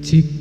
Cik.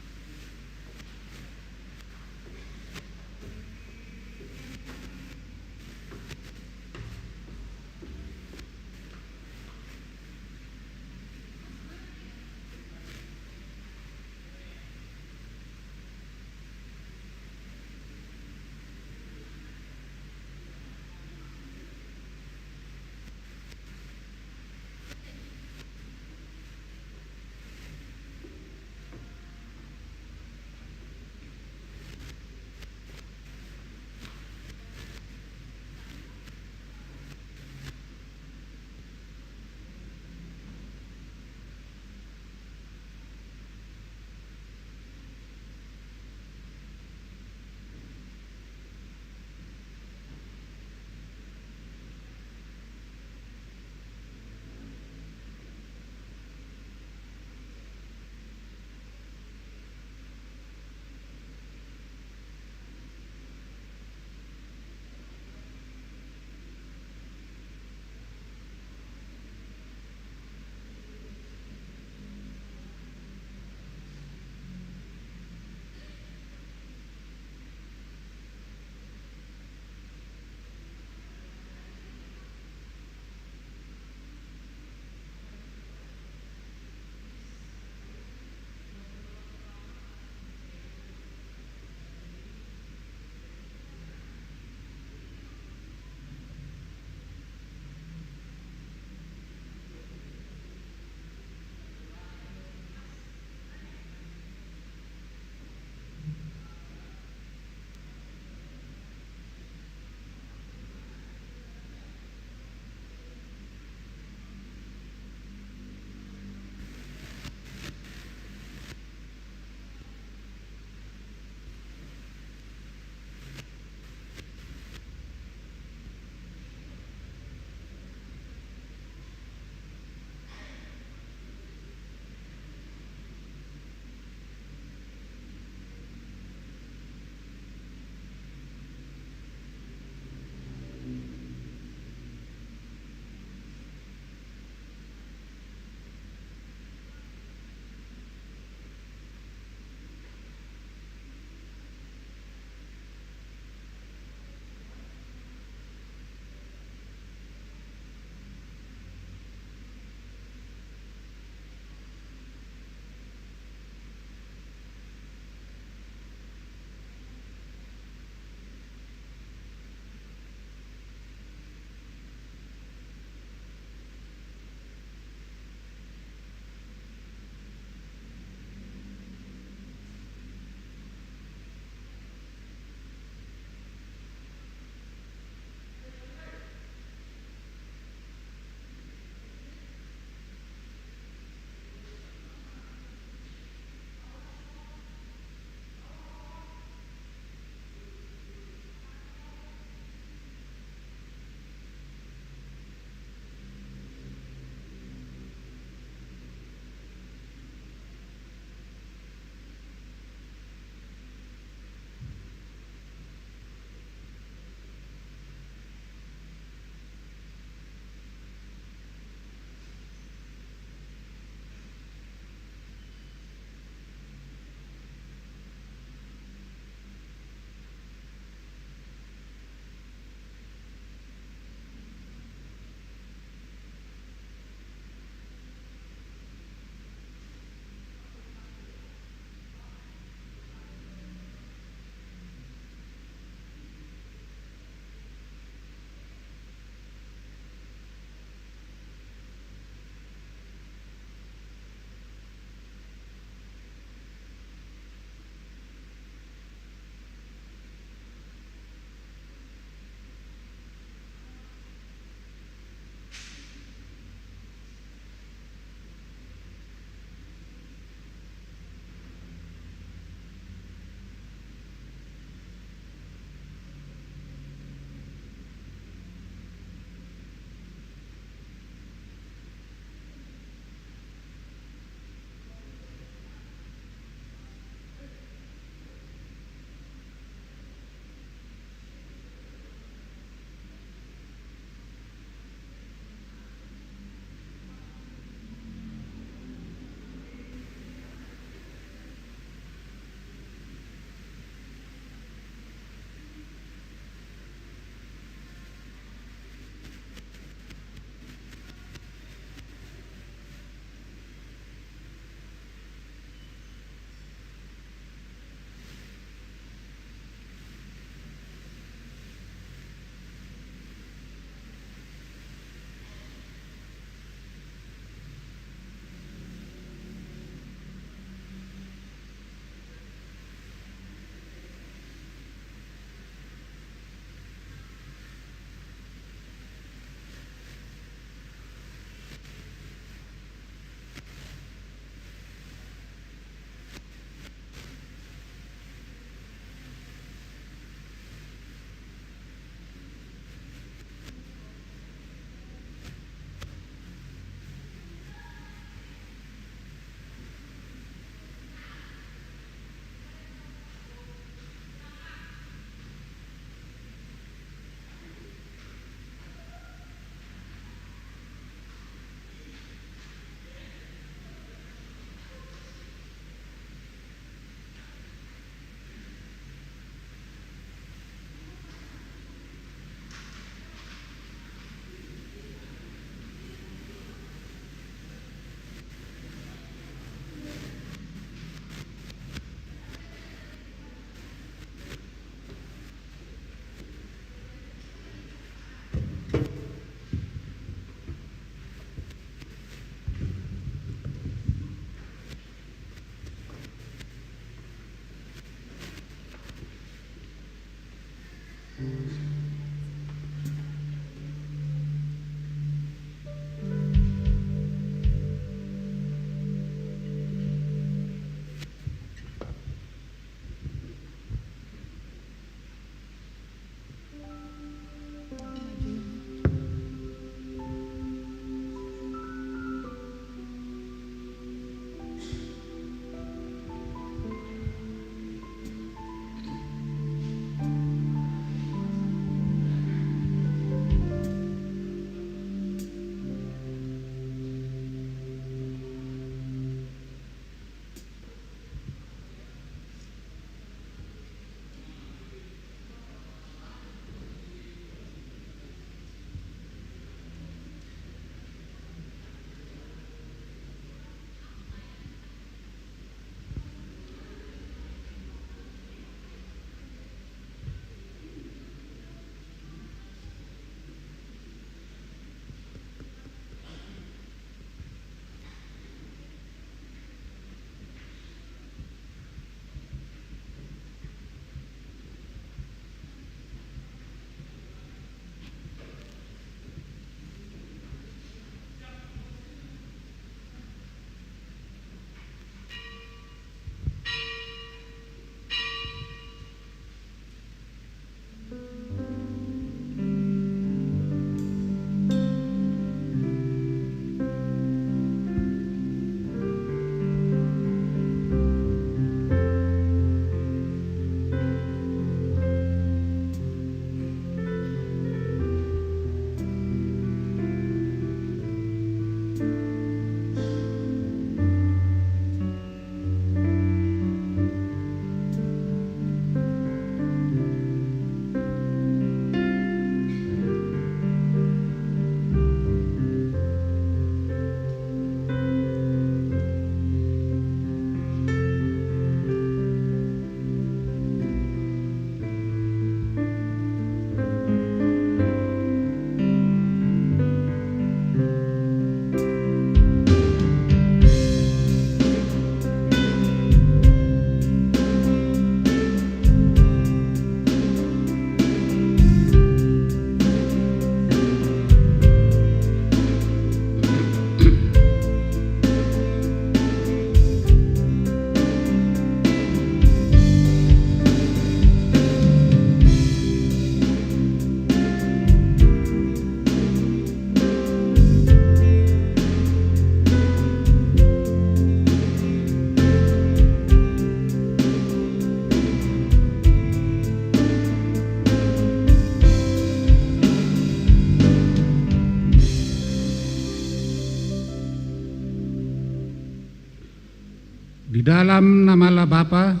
Di dalam nama Allah Bapa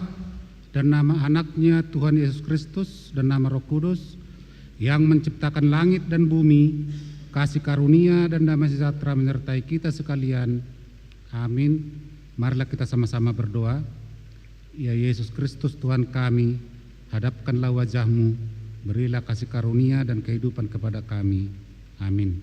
dan nama anaknya Tuhan Yesus Kristus dan nama Roh Kudus yang menciptakan langit dan bumi, kasih karunia dan damai sejahtera menyertai kita sekalian. Amin. Marilah kita sama-sama berdoa. Ya Yesus Kristus Tuhan kami, hadapkanlah wajah-Mu, berilah kasih karunia dan kehidupan kepada kami. Amin.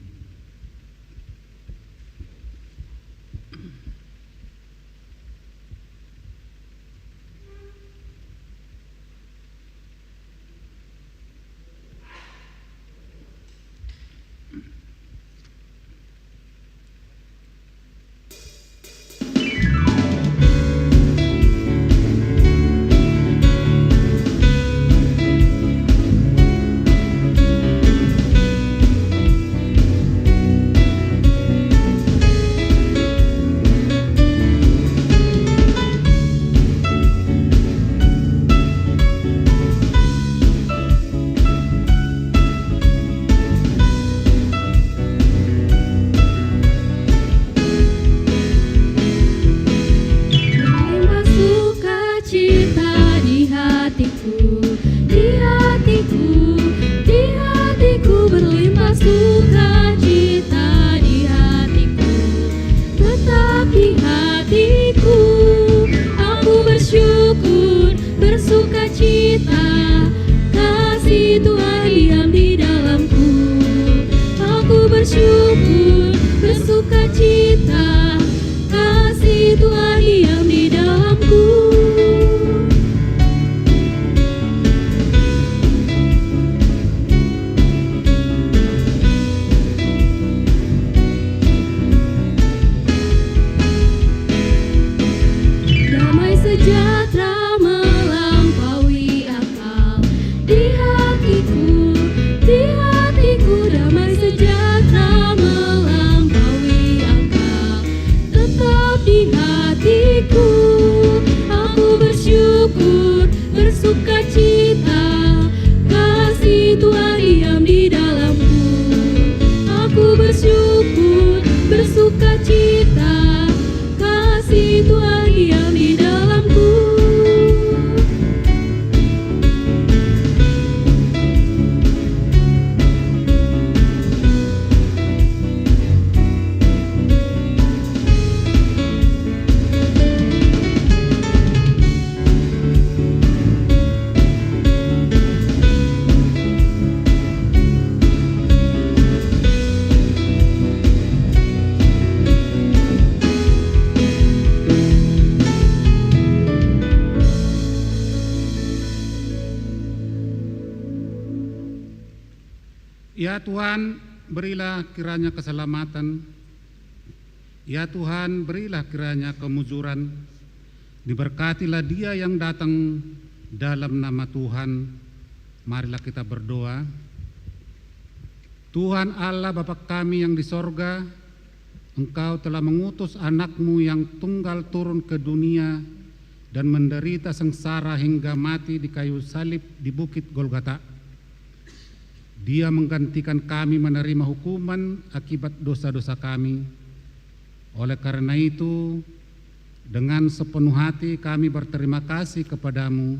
Ya Tuhan, berilah kiranya keselamatan. Ya Tuhan, berilah kiranya kemujuran. Diberkatilah dia yang datang dalam nama Tuhan. Marilah kita berdoa. Tuhan Allah Bapa kami yang di sorga, Engkau telah mengutus anak-Mu yang tunggal turun ke dunia dan menderita sengsara hingga mati di kayu salib di bukit Golgota. Dia menggantikan kami menerima hukuman akibat dosa-dosa kami. Oleh karena itu, dengan sepenuh hati kami berterima kasih kepadamu,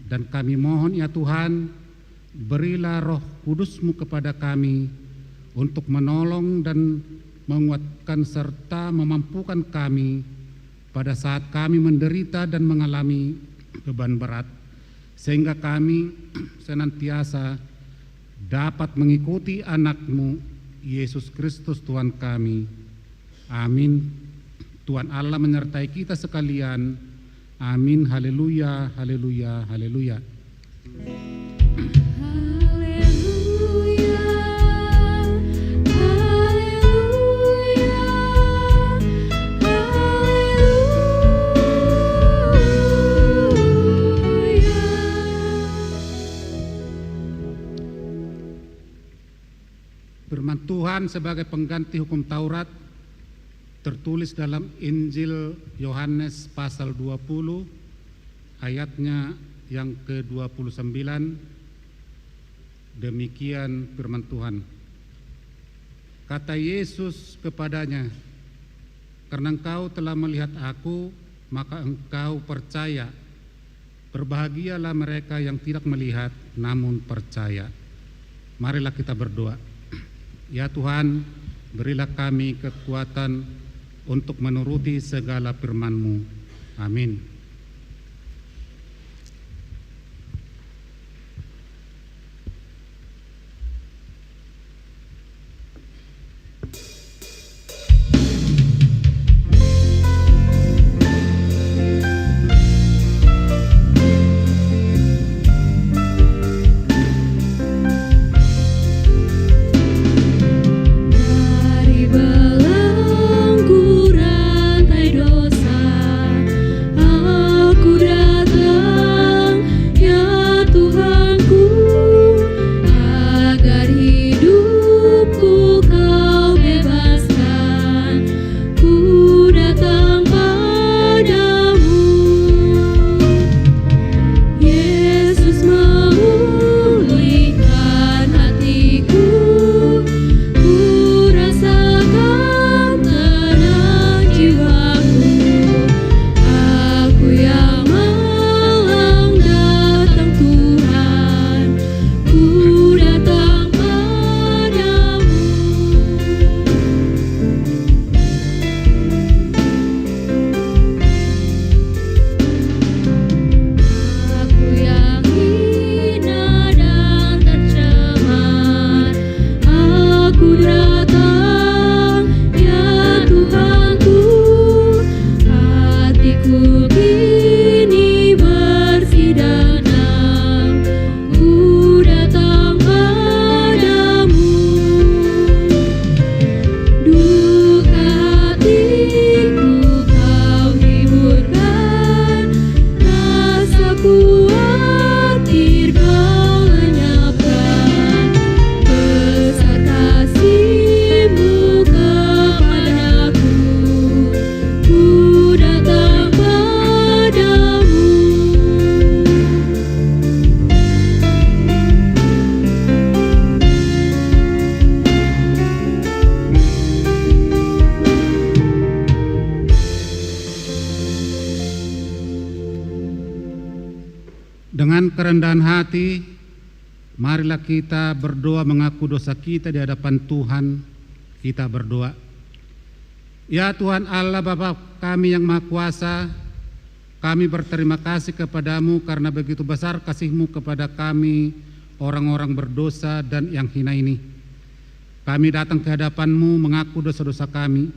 dan kami mohon ya Tuhan, berilah Roh Kudus-Mu kepada kami untuk menolong dan menguatkan serta memampukan kami pada saat kami menderita dan mengalami beban berat, sehingga kami senantiasa dapat mengikuti anak-Mu Yesus Kristus Tuhan kami. Amin. Tuhan Allah menyertai kita sekalian. Amin. Haleluya, haleluya, haleluya. Firman Tuhan sebagai pengganti hukum Taurat tertulis dalam Injil Yohanes pasal 20 ayatnya yang ke-29. Demikian firman Tuhan. Kata Yesus kepadanya, "Karena engkau telah melihat aku, maka engkau percaya. Berbahagialah mereka yang tidak melihat namun percaya. Marilah kita berdoa. Ya Tuhan, berilah kami kekuatan untuk menuruti segala firman-Mu. Amin. Dengan kerendahan hati, marilah kita berdoa mengaku dosa kita di hadapan Tuhan. Kita berdoa. Ya Tuhan Allah Bapa kami yang Maha Kuasa, kami berterima kasih kepadamu karena begitu besar kasih-Mu kepada kami, orang-orang berdosa dan yang hina ini. Kami datang ke hadapan-Mu mengaku dosa-dosa kami.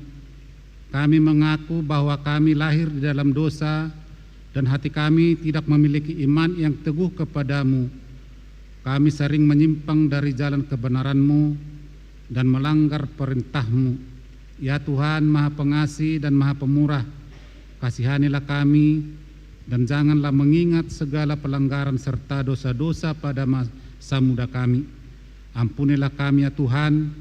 Kami mengaku bahwa kami lahir di dalam dosa, dan hati kami tidak memiliki iman yang teguh kepadamu. Kami sering menyimpang dari jalan kebenaran-Mu dan melanggar perintah-Mu. Ya Tuhan Maha Pengasih dan Maha Pemurah, kasihanilah kami dan janganlah mengingat segala pelanggaran serta dosa-dosa pada masa muda kami. Ampunilah kami ya Tuhan,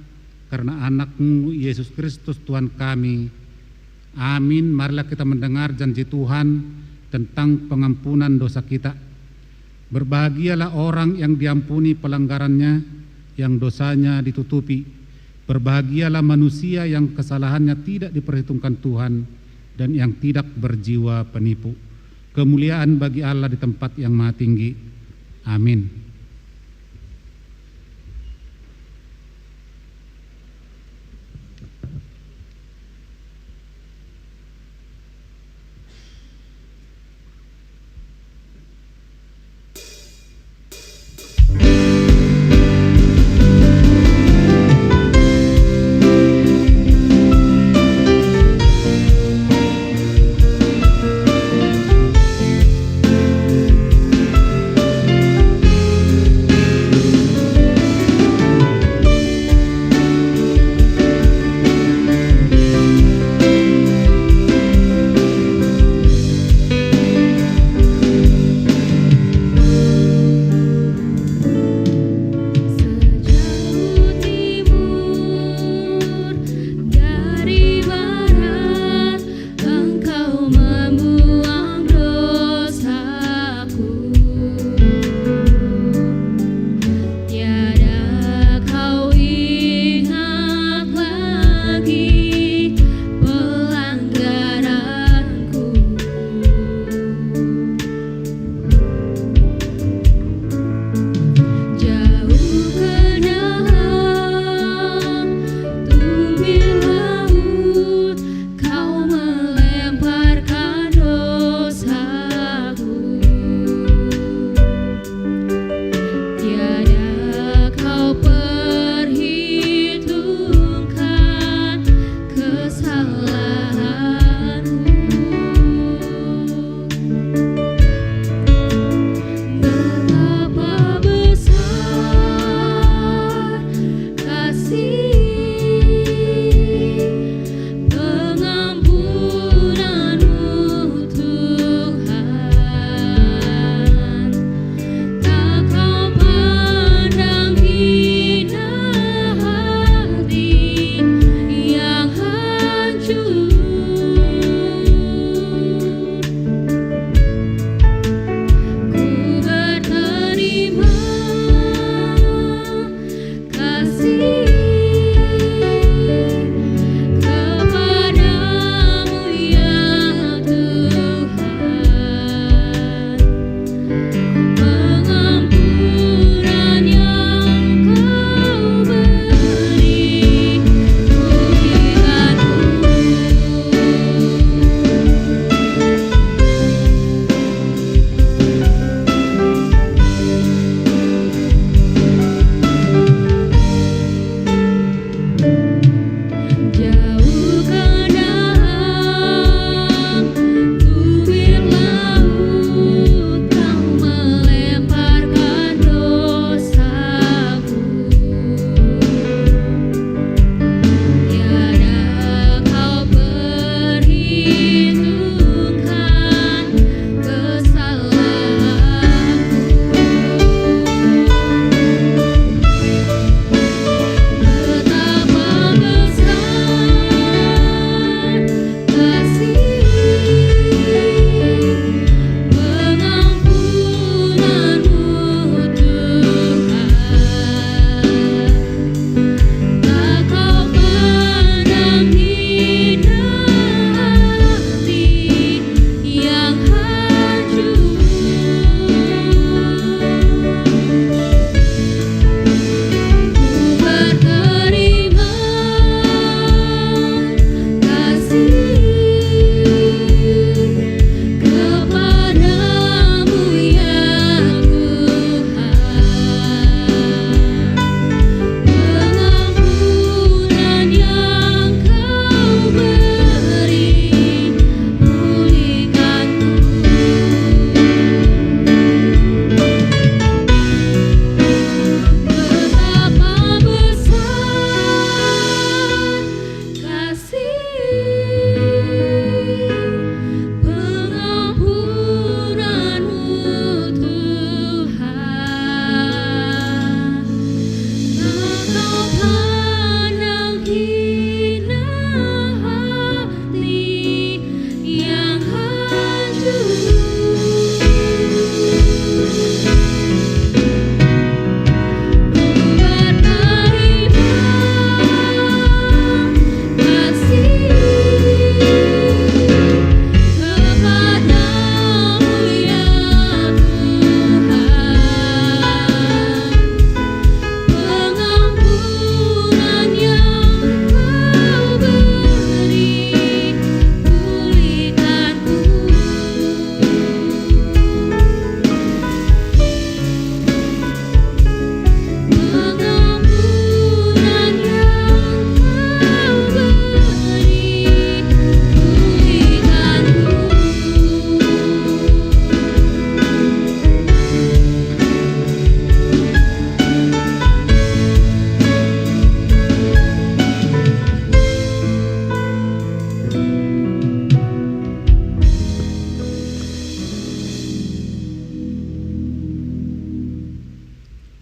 karena anak-Mu Yesus Kristus Tuhan kami. Amin. Marilah kita mendengar janji Tuhan tentang pengampunan dosa kita. Berbahagialah orang yang diampuni pelanggarannya, yang dosanya ditutupi. Berbahagialah manusia yang kesalahannya tidak diperhitungkan Tuhan dan yang tidak berjiwa penipu. Kemuliaan bagi Allah di tempat yang maha tinggi. Amin.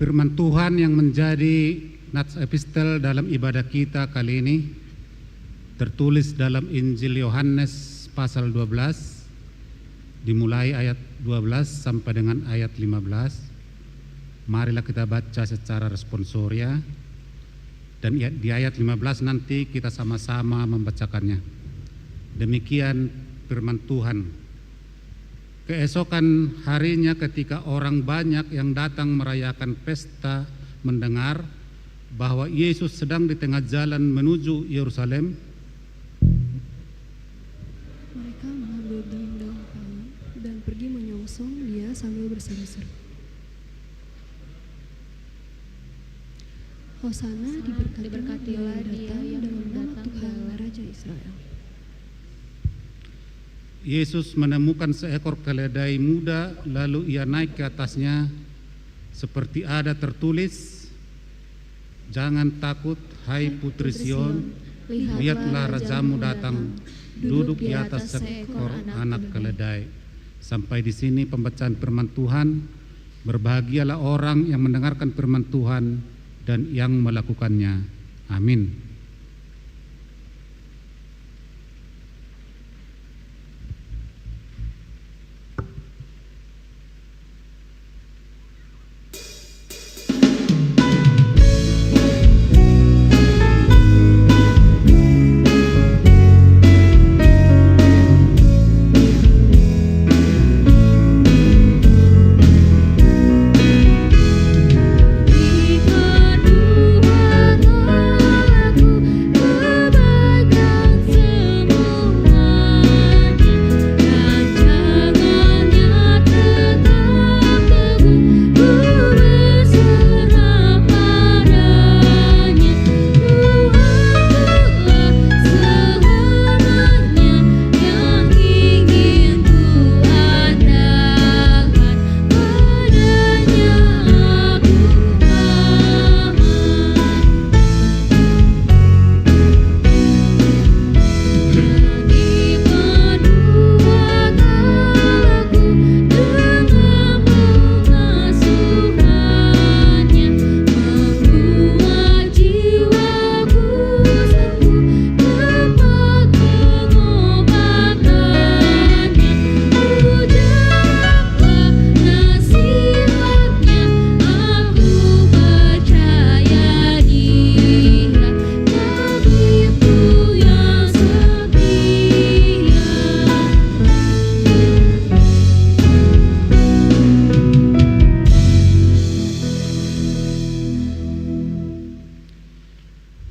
Firman Tuhan yang menjadi nats epistel dalam ibadah kita kali ini tertulis dalam Injil Yohanes pasal 12, dimulai ayat 12 sampai dengan ayat 15. Marilah kita baca secara responsoria, dan di ayat 15 nanti kita sama-sama membacakannya. Demikian firman Tuhan. Keesokan harinya ketika orang banyak yang datang merayakan pesta mendengar bahwa Yesus sedang di tengah jalan menuju Yerusalem, mereka mengambil daun palem dan pergi menyongsong dia sambil berseru-seru, Hosana, diberkatilah dia yang datang dalam nama Tuhan Raja Israel. Yesus menemukan seekor keledai muda, lalu ia naik ke atasnya, seperti ada tertulis, "Jangan takut, hai putri Sion, lihatlah rajamu datang, duduk di atas seekor anak keledai." Sampai di sini pembacaan firman Tuhan. Berbahagialah orang yang mendengarkan firman Tuhan dan yang melakukannya. Amin.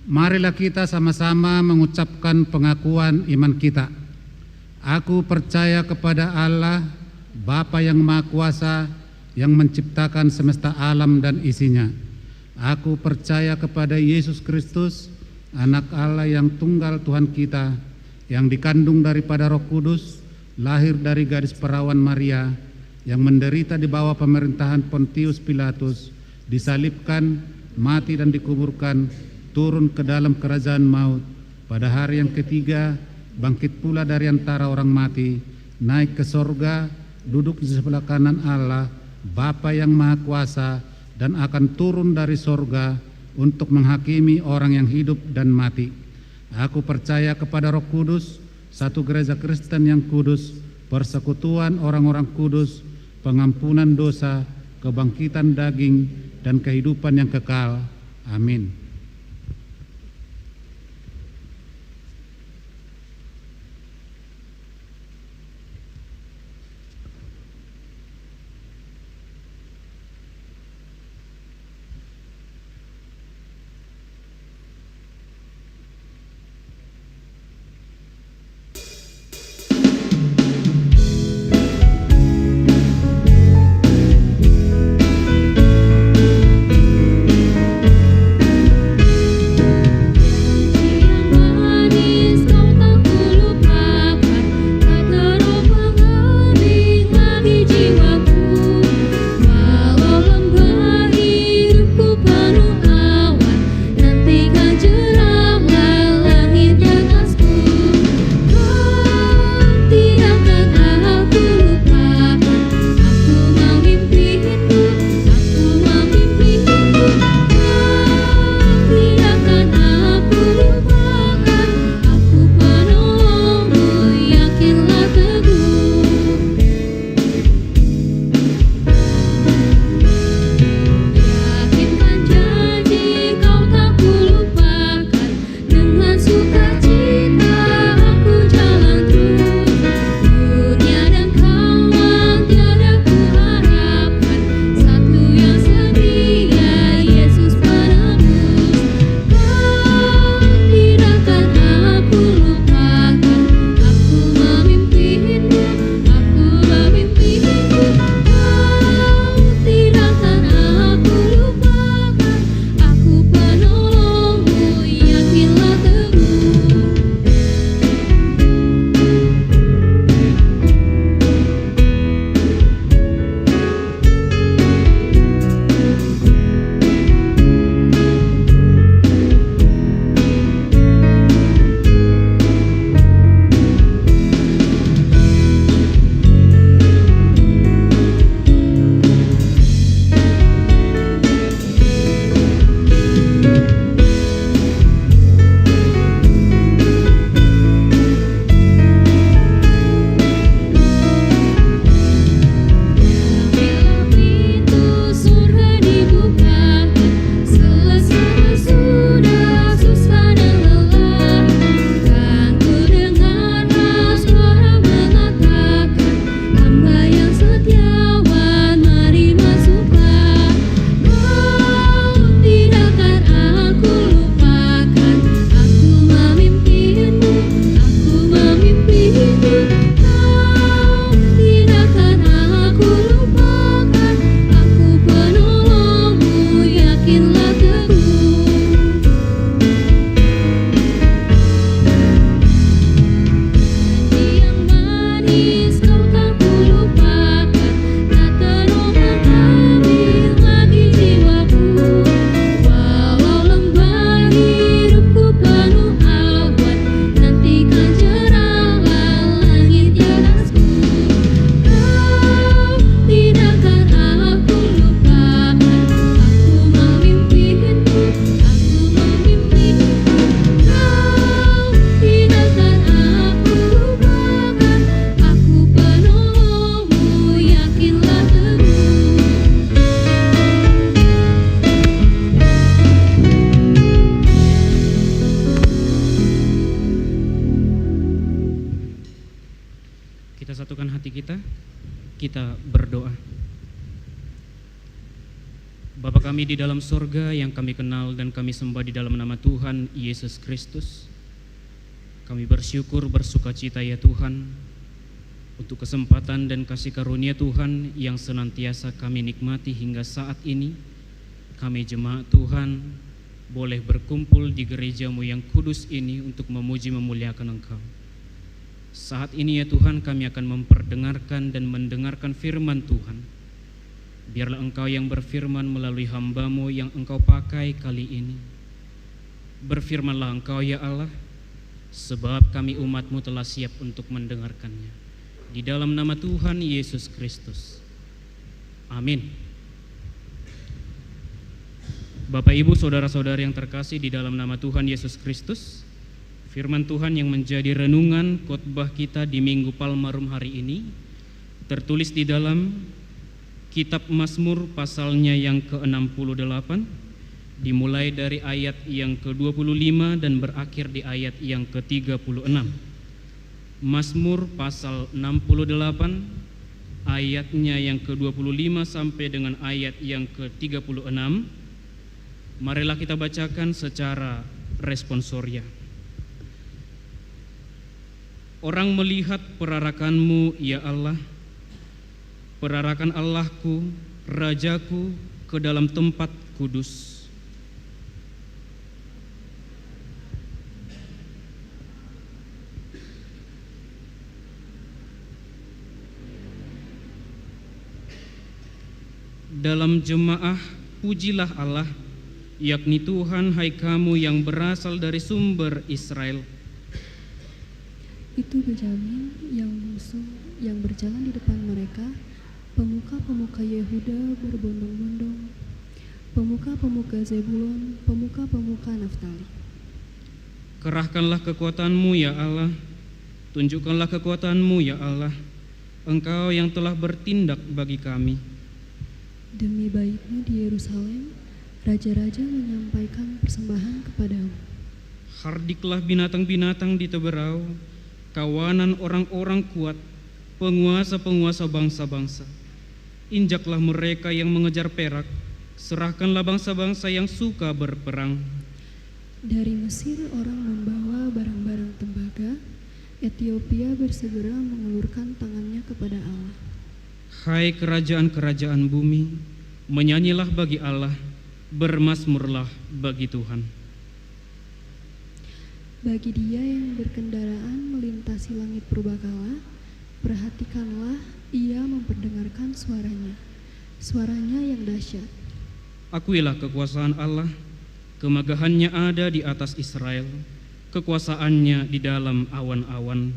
Marilah kita sama-sama mengucapkan pengakuan iman kita. Aku percaya kepada Allah, Bapa yang Maha Kuasa, yang menciptakan semesta alam dan isinya. Aku percaya kepada Yesus Kristus, Anak Allah yang tunggal Tuhan kita, yang dikandung daripada Roh Kudus, lahir dari gadis perawan Maria, yang menderita di bawah pemerintahan Pontius Pilatus, disalibkan, mati dan dikuburkan, turun ke dalam kerajaan maut, pada hari yang ketiga bangkit pula dari antara orang mati, naik ke sorga, duduk di sebelah kanan Allah, Bapa yang Maha Kuasa, dan akan turun dari sorga untuk menghakimi orang yang hidup dan mati. Aku percaya kepada Roh Kudus, satu gereja Kristen yang kudus, persekutuan orang-orang kudus, pengampunan dosa, kebangkitan daging, dan kehidupan yang kekal. Amin. kita. Kita berdoa. Bapa kami di dalam sorga yang kami kenal dan kami sembah di dalam nama Tuhan Yesus Kristus, kami bersyukur bersukacita ya Tuhan untuk kesempatan dan kasih karunia Tuhan yang senantiasa kami nikmati hingga saat ini. Kami jemaat Tuhan boleh berkumpul di gereja-Mu yang kudus ini untuk memuji memuliakan Engkau. Saat ini ya Tuhan, kami akan memperdengarkan dan mendengarkan firman Tuhan. Biarlah Engkau yang berfirman melalui hamba-Mu yang Engkau pakai kali ini. Berfirmanlah Engkau ya Allah, sebab kami umat-Mu telah siap untuk mendengarkannya. Di dalam nama Tuhan Yesus Kristus. Amin. Bapak, Ibu, saudara-saudara yang terkasih di dalam nama Tuhan Yesus Kristus, firman Tuhan yang menjadi renungan khotbah kita di Minggu Palmarum hari ini tertulis di dalam Kitab Mazmur pasalnya yang ke-68, dimulai dari ayat yang ke-25 dan berakhir di ayat yang ke-36. Mazmur pasal 68 ayatnya yang ke-25 sampai dengan ayat yang ke-36. Marilah kita bacakan secara responsoria. Orang melihat perarakan-Mu ya Allah, perarakan Allahku, Rajaku, ke dalam tempat kudus. Dalam jemaah pujilah Allah, yakni Tuhan, hai kamu yang berasal dari sumber Israel. Itu Benyamin yang musuh yang berjalan di depan mereka, pemuka-pemuka Yehuda berbondong-bondong, pemuka-pemuka Zebulon, pemuka-pemuka Naftali. Kerahkanlah kekuatan-Mu ya Allah, tunjukkanlah kekuatan-Mu ya Allah, Engkau yang telah bertindak bagi kami. Demi bait-Mu di Yerusalem, raja-raja menyampaikan persembahan kepadamu. Hardiklah binatang-binatang di teberau, kawanan orang-orang kuat, penguasa-penguasa bangsa-bangsa. Injaklah mereka yang mengejar perak, serahkanlah bangsa-bangsa yang suka berperang. Dari Mesir orang membawa barang-barang tembaga, Ethiopia bersegera mengulurkan tangannya kepada Allah. Hai kerajaan-kerajaan bumi, menyanyilah bagi Allah, bermazmurlah bagi Tuhan. Bagi Dia yang berkendaraan melintasi langit purbakala, perhatikanlah Ia memperdengarkan suaranya, suaranya yang dahsyat. Akuilah kekuasaan Allah, kemegahannya ada di atas Israel, kekuasaannya di dalam awan-awan.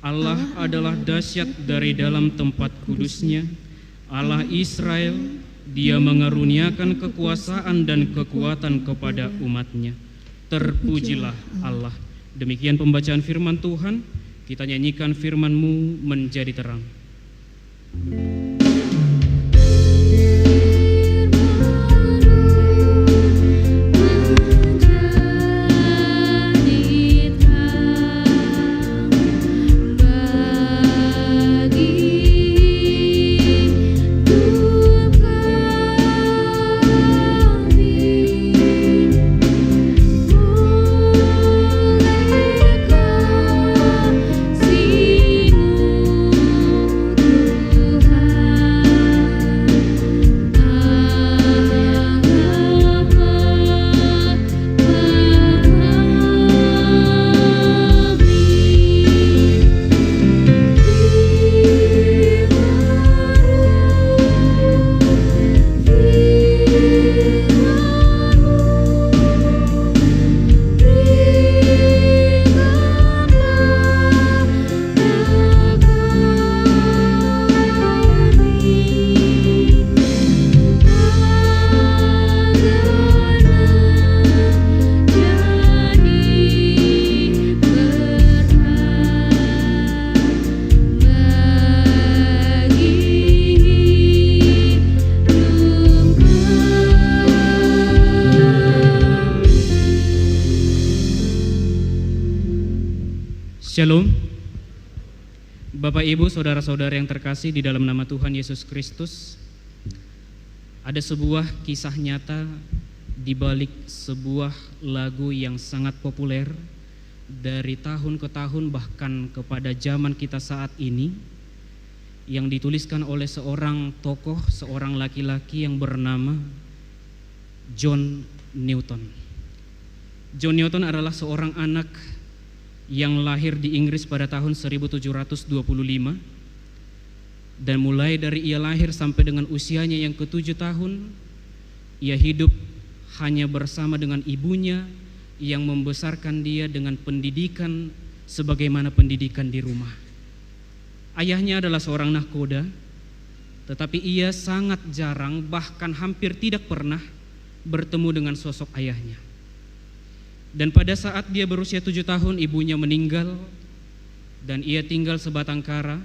Allah adalah dahsyat dari dalam tempat kudusnya, Allah Israel, Dia mengaruniakan kekuasaan dan kekuatan kepada umat-Nya. Terpujilah Allah. Demikian pembacaan firman Tuhan. Kita nyanyikan firman-Mu menjadi terang. Bapak, Ibu, saudara-saudara yang terkasih di dalam nama Tuhan Yesus Kristus, ada sebuah kisah nyata di balik sebuah lagu yang sangat populer dari tahun ke tahun, bahkan kepada zaman kita saat ini, yang dituliskan oleh seorang tokoh, seorang laki-laki yang bernama John Newton. John Newton adalah seorang anak yang lahir di Inggris pada tahun 1725, dan mulai dari ia lahir sampai dengan usianya yang ke-7 tahun, ia hidup hanya bersama dengan ibunya yang membesarkan dia dengan pendidikan sebagaimana pendidikan di rumah. Ayahnya adalah seorang nahkoda, tetapi ia sangat jarang, bahkan hampir tidak pernah bertemu dengan sosok ayahnya. Dan pada saat dia berusia 7 tahun, ibunya meninggal dan ia tinggal sebatang kara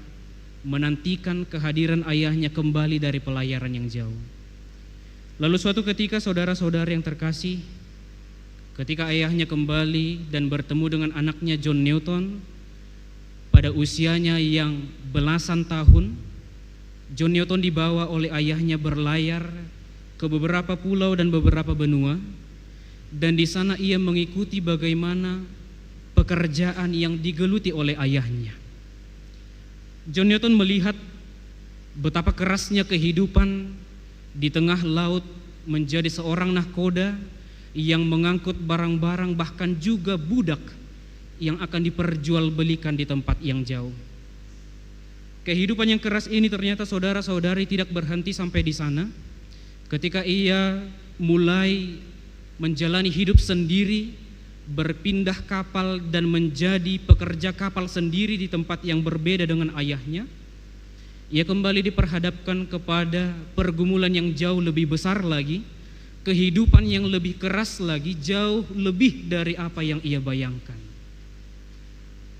menantikan kehadiran ayahnya kembali dari pelayaran yang jauh. Lalu suatu ketika, saudara-saudara yang terkasih, ketika ayahnya kembali dan bertemu dengan anaknya John Newton pada usianya yang belasan tahun, John Newton dibawa oleh ayahnya berlayar ke beberapa pulau dan beberapa benua. Dan di sana ia mengikuti bagaimana pekerjaan yang digeluti oleh ayahnya. John Newton melihat betapa kerasnya kehidupan di tengah laut menjadi seorang nahkoda yang mengangkut barang-barang, bahkan juga budak yang akan diperjualbelikan di tempat yang jauh. Kehidupan yang keras ini ternyata, saudara-saudari, tidak berhenti sampai di sana. Ketika ia mulai menjalani hidup sendiri, berpindah kapal dan menjadi pekerja kapal sendiri di tempat yang berbeda dengan ayahnya, ia kembali diperhadapkan kepada pergumulan yang jauh lebih besar lagi, kehidupan yang lebih keras lagi, jauh lebih dari apa yang ia bayangkan.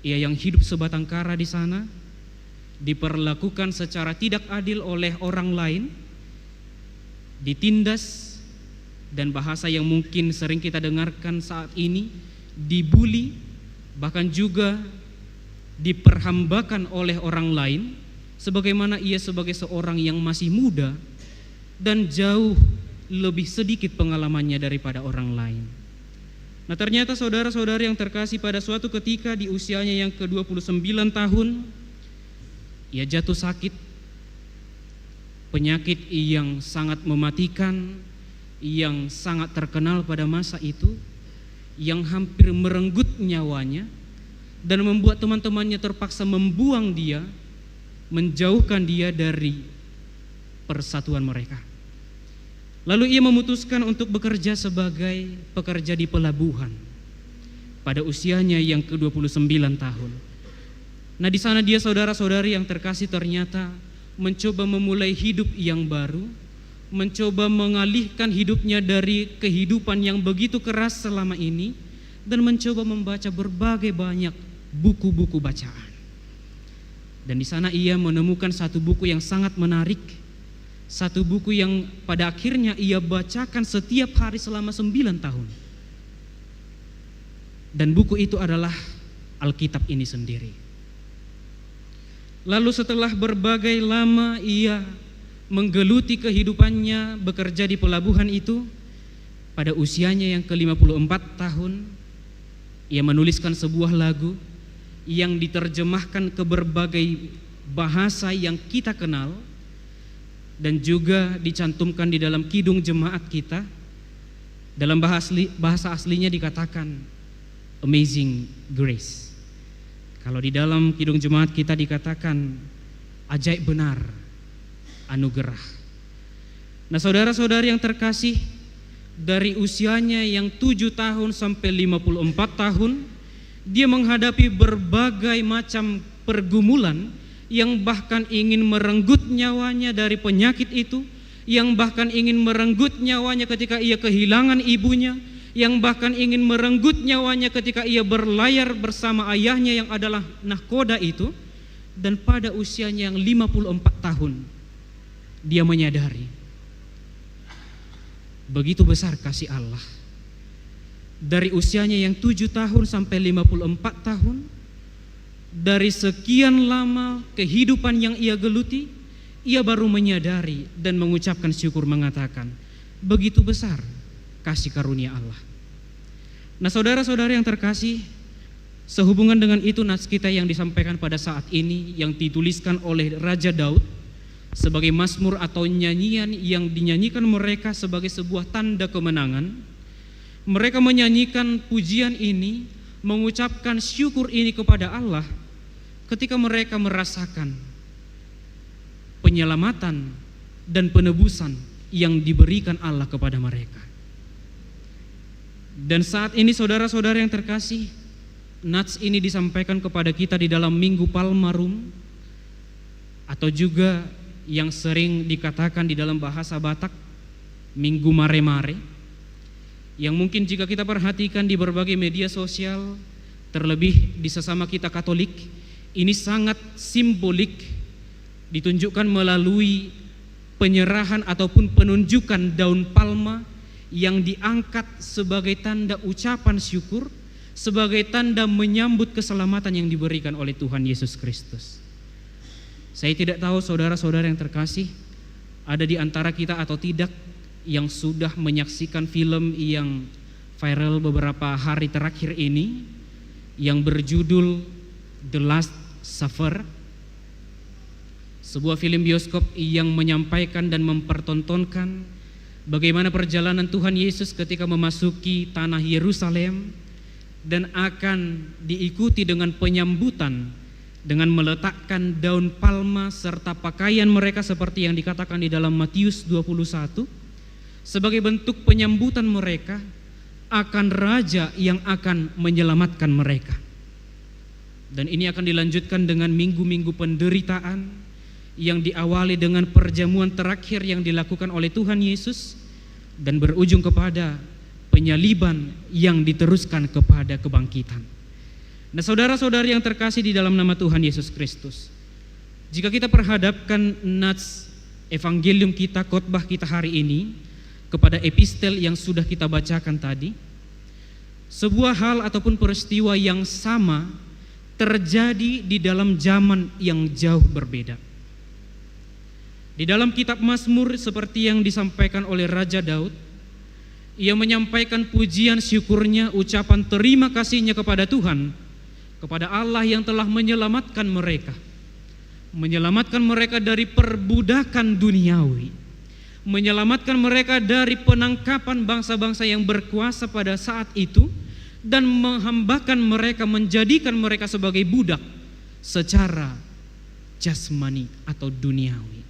Ia yang hidup sebatang kara di sana diperlakukan secara tidak adil oleh orang lain, ditindas, dan bahasa yang mungkin sering kita dengarkan saat ini, dibuli, bahkan juga diperhambakan oleh orang lain, sebagaimana ia sebagai seorang yang masih muda dan jauh lebih sedikit pengalamannya daripada orang lain. Nah, ternyata saudara-saudara yang terkasih, pada suatu ketika di usianya yang ke-29 tahun, ia jatuh sakit, penyakit yang sangat mematikan, yang sangat terkenal pada masa itu, yang hampir merenggut nyawanya dan membuat teman-temannya terpaksa membuang dia, menjauhkan dia dari persatuan mereka. Lalu ia memutuskan untuk bekerja sebagai pekerja di pelabuhan pada usianya yang ke-29 tahun. Nah, di sana dia, saudara-saudari yang terkasih, ternyata mencoba memulai hidup yang baru, mencoba mengalihkan hidupnya dari kehidupan yang begitu keras selama ini, dan mencoba membaca berbagai banyak buku-buku bacaan. Dan di sana ia menemukan satu buku yang sangat menarik, satu buku yang pada akhirnya ia bacakan setiap hari selama 9 tahun. Dan buku itu adalah Alkitab ini sendiri. Lalu setelah berbagai lama ia menggeluti kehidupannya bekerja di pelabuhan itu, pada usianya yang ke-54 tahun, ia menuliskan sebuah lagu yang diterjemahkan ke berbagai bahasa yang kita kenal dan juga dicantumkan di dalam kidung jemaat kita. Dalam bahasa aslinya dikatakan Amazing Grace. Kalau di dalam kidung jemaat kita dikatakan ajaib benar anugerah. Nah, saudara-saudari yang terkasih, dari usianya yang 7 tahun sampai 54 tahun, dia menghadapi berbagai macam pergumulan yang bahkan ingin merenggut nyawanya dari penyakit itu, yang bahkan ingin merenggut nyawanya ketika ia kehilangan ibunya, yang bahkan ingin merenggut nyawanya ketika ia berlayar bersama ayahnya yang adalah nahkoda itu. Dan pada usianya yang 54 tahun, dia menyadari begitu besar kasih Allah. Dari usianya yang 7 tahun sampai 54 tahun, dari sekian lama kehidupan yang ia geluti, ia baru menyadari dan mengucapkan syukur, mengatakan, begitu besar kasih karunia Allah. Nah, saudara-saudara yang terkasih, sehubungan dengan itu nats kita yang disampaikan pada saat ini yang dituliskan oleh Raja Daud sebagai mazmur atau nyanyian yang dinyanyikan mereka sebagai sebuah tanda kemenangan. Mereka menyanyikan pujian ini, mengucapkan syukur ini kepada Allah ketika mereka merasakan penyelamatan dan penebusan yang diberikan Allah kepada mereka. Dan saat ini saudara-saudara yang terkasih, nats ini disampaikan kepada kita di dalam Minggu Palmarum, atau juga yang sering dikatakan di dalam bahasa Batak Minggu Mare-Mare, yang mungkin jika kita perhatikan di berbagai media sosial, terlebih di sesama kita Katolik, ini sangat simbolik, ditunjukkan melalui penyerahan ataupun penunjukan daun palma yang diangkat sebagai tanda ucapan syukur, sebagai tanda menyambut keselamatan yang diberikan oleh Tuhan Yesus Kristus. Saya tidak tahu saudara-saudara yang terkasih, ada di antara kita atau tidak yang sudah menyaksikan film yang viral beberapa hari terakhir ini yang berjudul The Last Supper, sebuah film bioskop yang menyampaikan dan mempertontonkan bagaimana perjalanan Tuhan Yesus ketika memasuki tanah Yerusalem dan akan diikuti dengan penyambutan dengan meletakkan daun palma serta pakaian mereka seperti yang dikatakan di dalam Matius 21 sebagai bentuk penyambutan mereka akan Raja yang akan menyelamatkan mereka. Dan ini akan dilanjutkan dengan minggu-minggu penderitaan yang diawali dengan perjamuan terakhir yang dilakukan oleh Tuhan Yesus dan berujung kepada penyaliban yang diteruskan kepada kebangkitan. Nah, saudara-saudari yang terkasih di dalam nama Tuhan Yesus Kristus, jika kita perhadapkan nats evangelium kita, khotbah kita hari ini kepada epistel yang sudah kita bacakan tadi, sebuah hal ataupun peristiwa yang sama terjadi di dalam zaman yang jauh berbeda. Di dalam kitab Mazmur seperti yang disampaikan oleh Raja Daud, ia menyampaikan pujian syukurnya, ucapan terima kasihnya kepada Tuhan, kepada Allah yang telah menyelamatkan mereka dari perbudakan duniawi, menyelamatkan mereka dari penangkapan bangsa-bangsa yang berkuasa pada saat itu, dan menghambakan mereka, menjadikan mereka sebagai budak secara jasmani atau duniawi.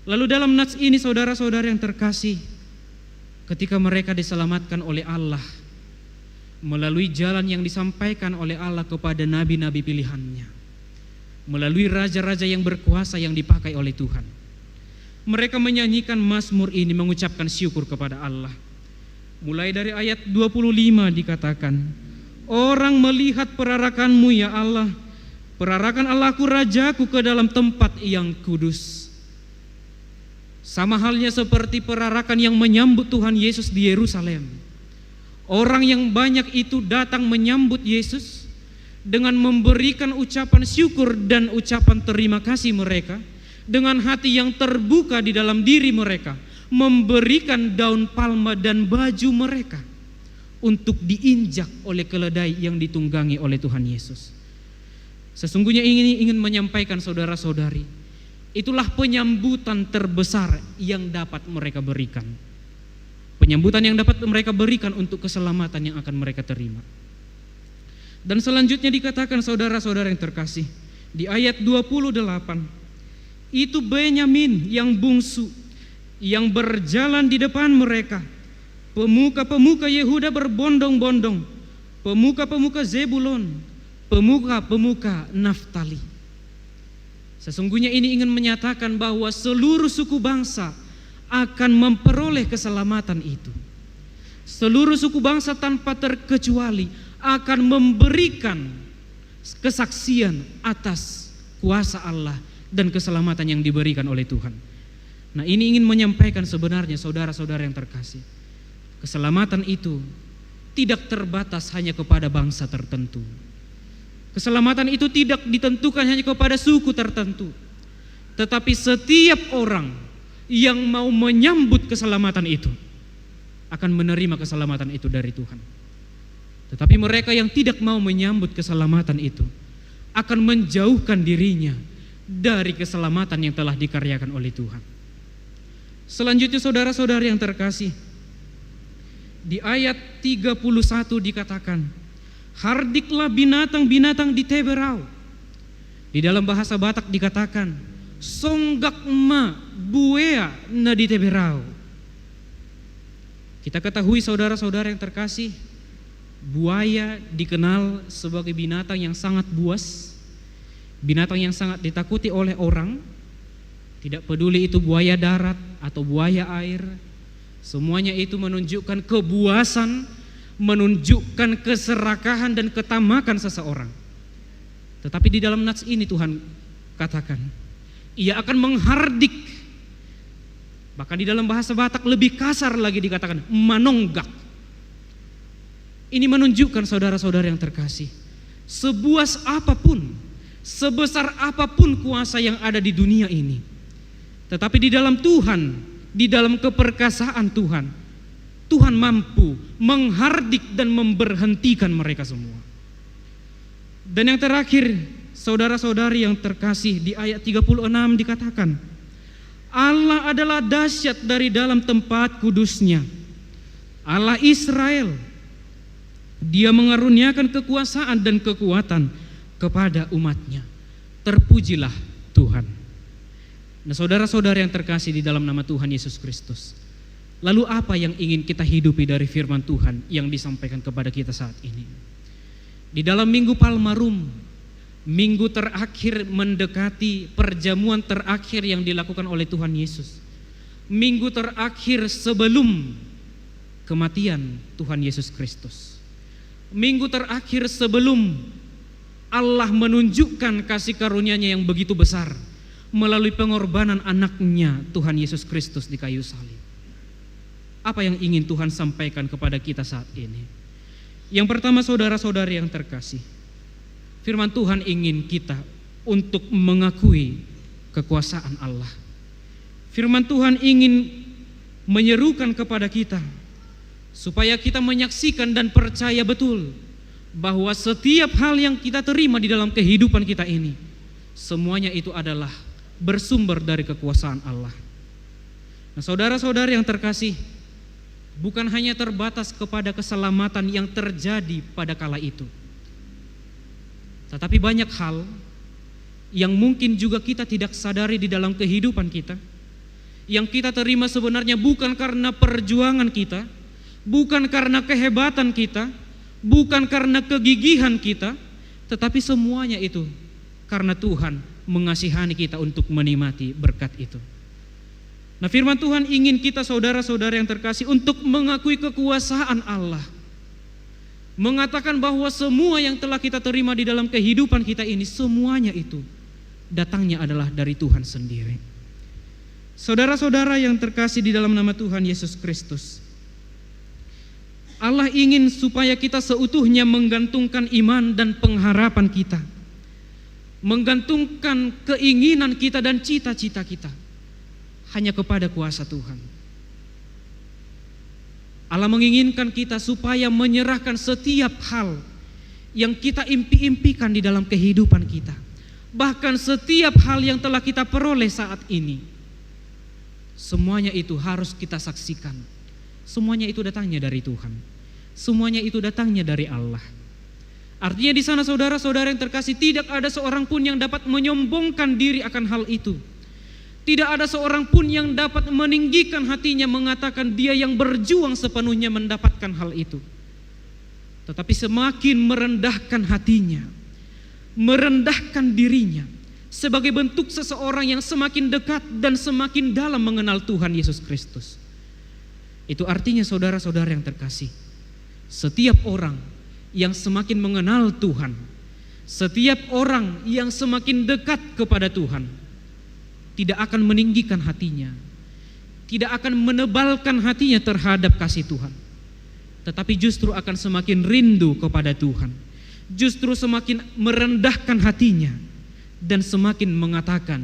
Lalu dalam nats ini saudara-saudara yang terkasih, ketika mereka diselamatkan oleh Allah melalui jalan yang disampaikan oleh Allah kepada nabi-nabi pilihannya, melalui raja-raja yang berkuasa yang dipakai oleh Tuhan, mereka menyanyikan mazmur ini, mengucapkan syukur kepada Allah. Mulai dari ayat 25 dikatakan, orang melihat perarakan-Mu ya Allah, perarakan Allahku Rajaku ke dalam tempat yang kudus. Sama halnya seperti perarakan yang menyambut Tuhan Yesus di Yerusalem. Orang yang banyak itu datang menyambut Yesus dengan memberikan ucapan syukur dan ucapan terima kasih mereka, dengan hati yang terbuka di dalam diri mereka, memberikan daun palma dan baju mereka untuk diinjak oleh keledai yang ditunggangi oleh Tuhan Yesus. Sesungguhnya ingin menyampaikan saudara-saudari, itulah penyambutan terbesar yang dapat mereka berikan. Penyambutan yang dapat mereka berikan untuk keselamatan yang akan mereka terima. Dan selanjutnya dikatakan saudara-saudara yang terkasih, di ayat 28, itu Benyamin yang bungsu yang berjalan di depan mereka. Pemuka-pemuka Yehuda berbondong-bondong, pemuka-pemuka Zebulon, pemuka-pemuka Naftali. Sesungguhnya ini ingin menyatakan bahwa seluruh suku bangsa akan memperoleh keselamatan itu. Seluruh suku bangsa tanpa terkecuali akan memberikan kesaksian atas kuasa Allah dan keselamatan yang diberikan oleh Tuhan. Nah, ini ingin menyampaikan sebenarnya saudara-saudara yang terkasih, keselamatan itu tidak terbatas hanya kepada bangsa tertentu, Keselamatan itu tidak ditentukan hanya kepada suku tertentu, tetapi setiap orang yang mau menyambut keselamatan itu akan menerima keselamatan itu dari Tuhan. Tetapi mereka yang tidak mau menyambut keselamatan itu akan menjauhkan dirinya dari keselamatan yang telah dikaryakan oleh Tuhan. Selanjutnya saudara-saudara yang terkasih, di ayat 31 dikatakan, hardiklah binatang-binatang di teberau. Di dalam bahasa Batak dikatakan, songgak ma buea na di teberau. Kita ketahui saudara-saudara yang terkasih, buaya dikenal sebagai binatang yang sangat buas, binatang yang sangat ditakuti oleh orang. Tidak peduli itu buaya darat atau buaya air, semuanya itu menunjukkan kebuasan, menunjukkan keserakahan dan ketamakan seseorang. Tetapi di dalam nats ini Tuhan katakan, ia akan menghardik. Bahkan di dalam bahasa Batak lebih kasar lagi dikatakan manonggak. Ini menunjukkan saudara-saudara yang terkasih, sebuas apapun, sebesar apapun kuasa yang ada di dunia ini, tetapi di dalam Tuhan, di dalam keperkasaan Tuhan, Tuhan mampu menghardik dan memberhentikan mereka semua. Dan yang terakhir, saudara-saudari yang terkasih, di ayat 36 dikatakan, Allah adalah dahsyat dari dalam tempat kudusnya, Allah Israel. Dia mengaruniakan kekuasaan dan kekuatan kepada umatnya. Terpujilah Tuhan. Nah, saudara-saudara yang terkasih di dalam nama Tuhan Yesus Kristus, lalu apa yang ingin kita hidupi dari firman Tuhan yang disampaikan kepada kita saat ini? Di dalam Minggu Palmarum, minggu terakhir mendekati perjamuan terakhir yang dilakukan oleh Tuhan Yesus, minggu terakhir sebelum kematian Tuhan Yesus Kristus, minggu terakhir sebelum Allah menunjukkan kasih karunia-Nya yang begitu besar melalui pengorbanan anaknya Tuhan Yesus Kristus di kayu salib. Apa yang ingin Tuhan sampaikan kepada kita saat ini? Yang pertama, saudara-saudari yang terkasih, firman Tuhan ingin kita untuk mengakui kekuasaan Allah. Firman Tuhan ingin menyerukan kepada kita supaya kita menyaksikan dan percaya betul bahwa setiap hal yang kita terima di dalam kehidupan kita ini, semuanya itu adalah bersumber dari kekuasaan Allah. Nah, saudara-saudara yang terkasih, bukan hanya terbatas kepada keselamatan yang terjadi pada kala itu, tetapi banyak hal yang mungkin juga kita tidak sadari di dalam kehidupan kita, yang kita terima sebenarnya bukan karena perjuangan kita, bukan karena kehebatan kita, bukan karena kegigihan kita, tetapi semuanya itu karena Tuhan mengasihani kita untuk menikmati berkat itu. Nah, firman Tuhan ingin kita saudara-saudara yang terkasih untuk mengakui kekuasaan Allah, mengatakan bahwa semua yang telah kita terima di dalam kehidupan kita ini, semuanya itu datangnya adalah dari Tuhan sendiri. Saudara-saudara yang terkasih di dalam nama Tuhan Yesus Kristus, Allah ingin supaya kita seutuhnya menggantungkan iman dan pengharapan kita, menggantungkan keinginan kita dan cita-cita kita hanya kepada kuasa Tuhan. Allah menginginkan kita supaya menyerahkan setiap hal yang kita impi-impikan di dalam kehidupan kita, bahkan setiap hal yang telah kita peroleh saat ini, semuanya itu harus kita saksikan. Semuanya itu datangnya dari Tuhan, semuanya itu datangnya dari Allah. Artinya di sana saudara-saudara yang terkasih, tidak ada seorang pun yang dapat menyombongkan diri akan hal itu. Tidak ada seorang pun yang dapat meninggikan hatinya mengatakan dia yang berjuang sepenuhnya mendapatkan hal itu. Tetapi semakin merendahkan hatinya, merendahkan dirinya sebagai bentuk seseorang yang semakin dekat dan semakin dalam mengenal Tuhan Yesus Kristus. Itu artinya saudara-saudara yang terkasih, setiap orang yang semakin mengenal Tuhan, setiap orang yang semakin dekat kepada Tuhan, tidak akan meninggikan hatinya, tidak akan menebalkan hatinya terhadap kasih Tuhan, tetapi justru akan semakin rindu kepada Tuhan. justru semakin merendahkan hatinya dan semakin mengatakan,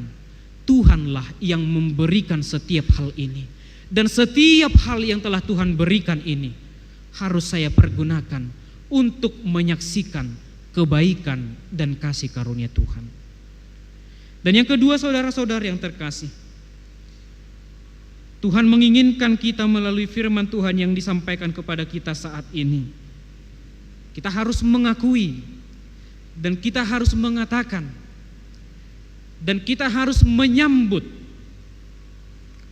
Tuhanlah yang memberikan setiap hal ini. Dan setiap hal yang telah Tuhan berikan ini harus saya pergunakan untuk menyaksikan kebaikan dan kasih karunia Tuhan. Dan yang kedua, saudara-saudara yang terkasih, Tuhan menginginkan kita melalui firman Tuhan yang disampaikan kepada kita saat ini. Kita harus mengakui dan kita harus mengatakan dan kita harus menyambut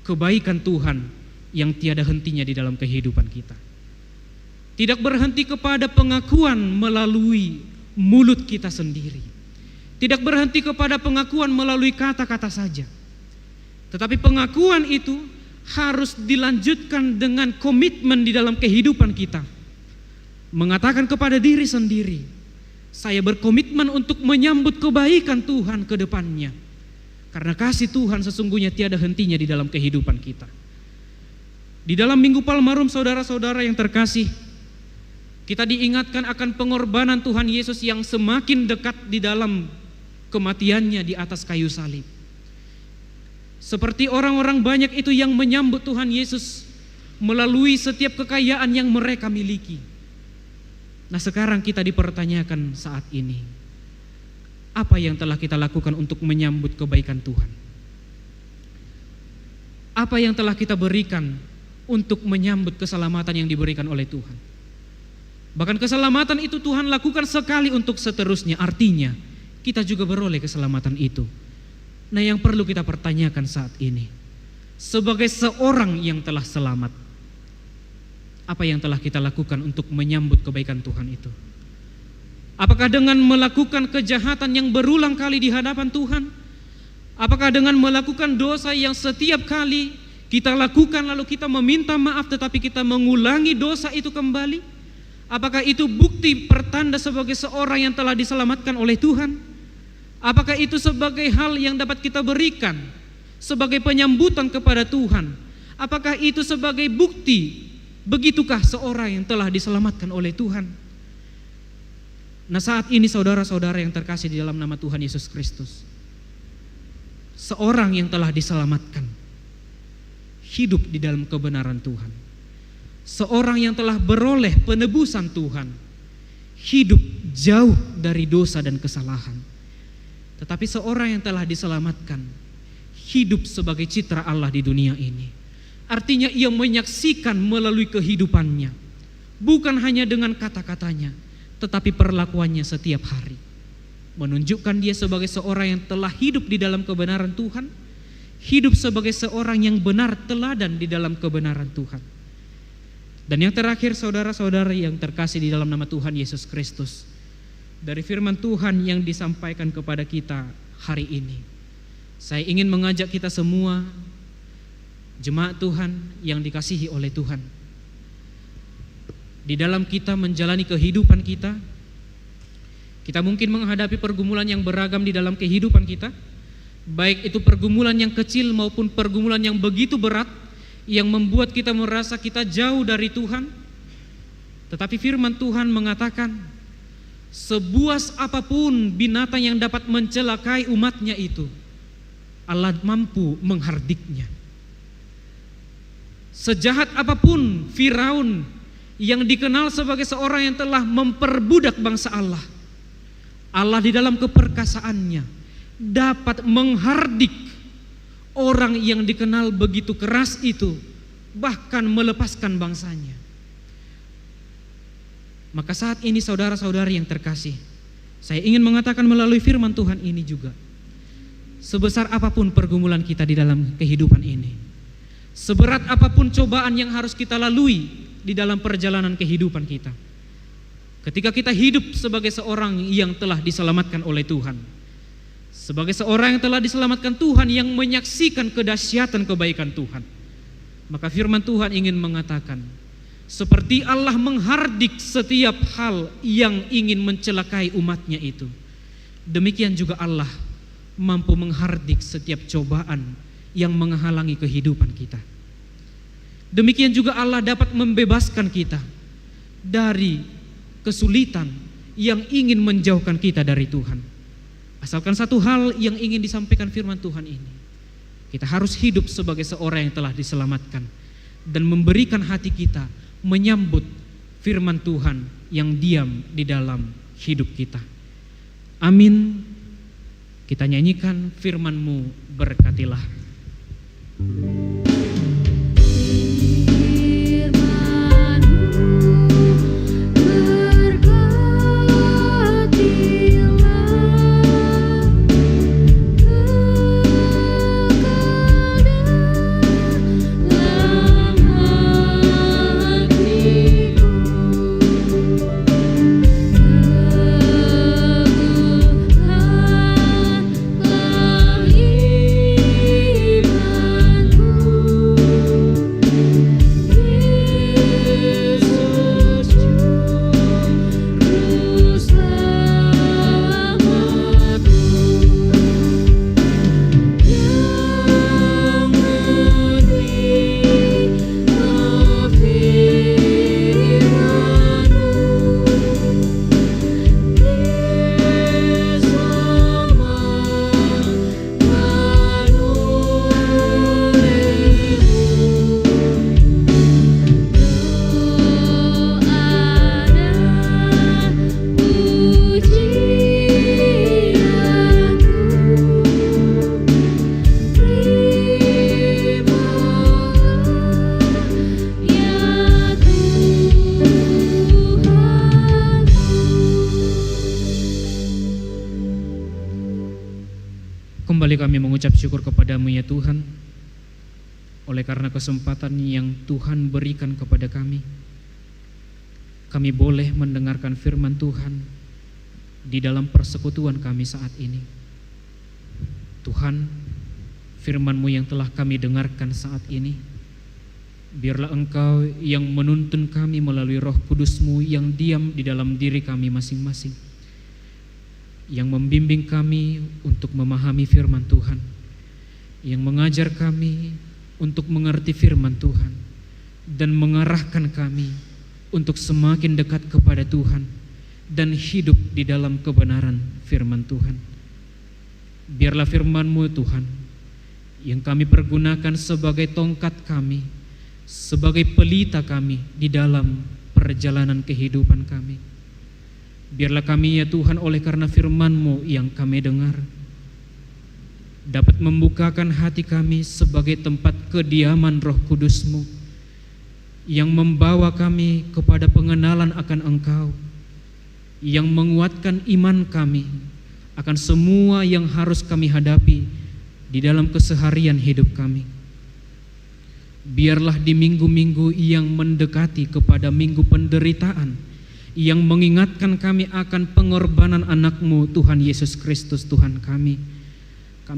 kebaikan Tuhan yang tiada hentinya di dalam kehidupan kita. Tidak berhenti kepada pengakuan melalui mulut kita sendiri. Tidak berhenti kepada pengakuan melalui kata-kata saja. Tetapi pengakuan itu harus dilanjutkan dengan komitmen di dalam kehidupan kita. Mengatakan kepada diri sendiri, saya berkomitmen untuk menyambut kebaikan Tuhan ke depannya. Karena kasih Tuhan sesungguhnya tiada hentinya di dalam kehidupan kita. Di dalam Minggu Palmarum, saudara-saudara yang terkasih, kita diingatkan akan pengorbanan Tuhan Yesus yang semakin dekat di dalam kematiannya di atas kayu salib. Seperti orang-orang banyak itu yang menyambut Tuhan Yesus melalui setiap kekayaan yang mereka miliki. Nah, sekarang kita dipertanyakan saat ini, apa yang telah kita lakukan untuk menyambut kebaikan Tuhan? Apa yang telah kita berikan untuk menyambut keselamatan yang diberikan oleh Tuhan? Bahkan keselamatan itu Tuhan lakukan sekali untuk seterusnya. Artinya kita juga beroleh keselamatan itu. Nah, yang perlu kita pertanyakan saat ini, sebagai seorang yang telah selamat, apa yang telah kita lakukan untuk menyambut kebaikan Tuhan itu? Apakah dengan melakukan kejahatan yang berulang kali di hadapan Tuhan? Apakah dengan melakukan dosa yang setiap kali kita lakukan lalu kita meminta maaf tetapi kita mengulangi dosa itu kembali? Apakah itu bukti pertanda sebagai seorang yang telah diselamatkan oleh Tuhan? Apakah itu sebagai hal yang dapat kita berikan sebagai penyambutan kepada Tuhan? Apakah itu sebagai bukti begitukah seorang yang telah diselamatkan oleh Tuhan? Nah, saat ini saudara-saudara yang terkasih di dalam nama Tuhan Yesus Kristus, seorang yang telah diselamatkan hidup di dalam kebenaran Tuhan. Seorang yang telah beroleh penebusan Tuhan hidup jauh dari dosa dan kesalahan. Tetapi seorang yang telah diselamatkan hidup sebagai citra Allah di dunia ini. Artinya ia menyaksikan melalui kehidupannya, bukan hanya dengan kata-katanya, tetapi perlakuannya setiap hari, menunjukkan dia sebagai seorang yang telah hidup di dalam kebenaran Tuhan, hidup sebagai seorang yang benar teladan di dalam kebenaran Tuhan. Dan yang terakhir, saudara-saudara yang terkasih di dalam nama Tuhan Yesus Kristus, dari firman Tuhan yang disampaikan kepada kita hari ini, saya ingin mengajak kita semua, jemaat Tuhan yang dikasihi oleh Tuhan, di dalam kita menjalani kehidupan kita, kita mungkin menghadapi pergumulan yang beragam di dalam kehidupan kita, baik itu pergumulan yang kecil maupun pergumulan yang begitu berat, yang membuat kita merasa kita jauh dari Tuhan. Tetapi firman Tuhan mengatakan, sebuas apapun binatang yang dapat mencelakai umatnya itu, Allah mampu menghardiknya. Sejahat apapun Firaun yang dikenal sebagai seorang yang telah memperbudak bangsa Allah, Allah di dalam keperkasaannya dapat menghardik orang yang dikenal begitu keras itu, bahkan melepaskan bangsanya. Maka saat ini saudara-saudari yang terkasih, saya ingin mengatakan melalui firman Tuhan ini juga, sebesar apapun pergumulan kita di dalam kehidupan ini, seberat apapun cobaan yang harus kita lalui di dalam perjalanan kehidupan kita, ketika kita hidup sebagai seorang yang telah diselamatkan oleh Tuhan, sebagai seorang yang telah diselamatkan Tuhan, yang menyaksikan kedahsyatan kebaikan Tuhan, maka firman Tuhan ingin mengatakan, seperti Allah menghardik setiap hal yang ingin mencelakai umatnya itu, demikian juga Allah mampu menghardik setiap cobaan yang menghalangi kehidupan kita. Demikian juga Allah dapat membebaskan kita dari kesulitan yang ingin menjauhkan kita dari Tuhan. Asalkan satu hal yang ingin disampaikan firman Tuhan ini. Kita harus hidup sebagai seorang yang telah diselamatkan dan memberikan hati kita menyambut firman Tuhan yang diam di dalam hidup kita. Amin. Kita nyanyikan firman-Mu, berkatilah. Kembali kami mengucap syukur kepadamu ya Tuhan, oleh karena kesempatan yang Tuhan berikan kepada kami. Kami boleh mendengarkan firman Tuhan di dalam persekutuan kami saat ini. Tuhan, firman-Mu yang telah kami dengarkan saat ini, biarlah Engkau yang menuntun kami melalui Roh Kudus-Mu yang diam di dalam diri kami masing-masing, yang membimbing kami untuk memahami firman Tuhan, yang mengajar kami untuk mengerti firman Tuhan, dan mengarahkan kami untuk semakin dekat kepada Tuhan dan hidup di dalam kebenaran firman Tuhan. Biarlah firman-Mu Tuhan yang kami pergunakan sebagai tongkat kami, sebagai pelita kami di dalam perjalanan kehidupan kami. Biarlah kami ya Tuhan, oleh karena firman-Mu yang kami dengar, dapat membukakan hati kami sebagai tempat kediaman Roh Kudus-Mu yang membawa kami kepada pengenalan akan Engkau, yang menguatkan iman kami akan semua yang harus kami hadapi di dalam keseharian hidup kami. Biarlah di minggu-minggu yang mendekati kepada minggu penderitaan, yang mengingatkan kami akan pengorbanan anak-Mu Tuhan Yesus Kristus Tuhan kami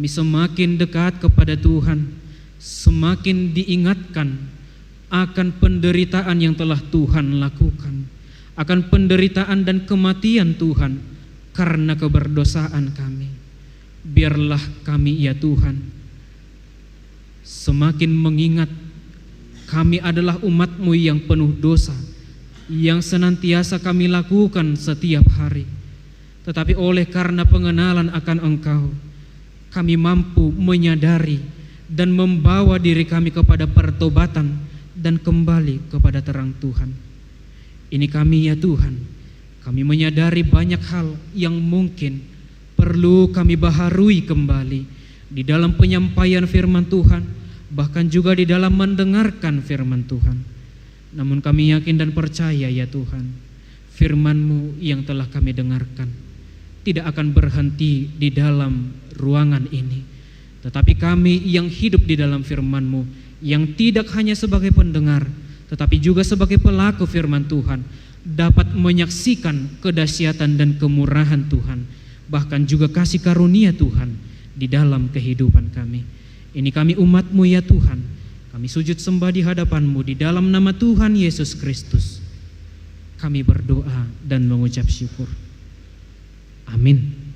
semakin dekat kepada Tuhan, semakin diingatkan akan penderitaan yang telah Tuhan lakukan, akan penderitaan dan kematian Tuhan karena keberdosaan kami. Biarlah kami ya Tuhan semakin mengingat kami adalah umat-Mu yang penuh dosa, yang senantiasa kami lakukan setiap hari. Tetapi oleh karena pengenalan akan Engkau, kami mampu menyadari dan membawa diri kami kepada pertobatan dan kembali kepada terang Tuhan. Ini kami ya Tuhan, kami menyadari banyak hal yang mungkin perlu kami baharui kembali di dalam penyampaian firman Tuhan, bahkan juga di dalam mendengarkan firman Tuhan. Namun kami yakin dan percaya ya Tuhan, firman-Mu yang telah kami dengarkan tidak akan berhenti di dalam ruangan ini, tetapi kami yang hidup di dalam firman-Mu, yang tidak hanya sebagai pendengar tetapi juga sebagai pelaku firman Tuhan, dapat menyaksikan kedahsyatan dan kemurahan Tuhan, bahkan juga kasih karunia Tuhan di dalam kehidupan kami. Ini kami umat-Mu ya Tuhan, kami sujud sembah di hadapan-Mu di dalam nama Tuhan Yesus Kristus. Kami berdoa dan mengucap syukur. Amin.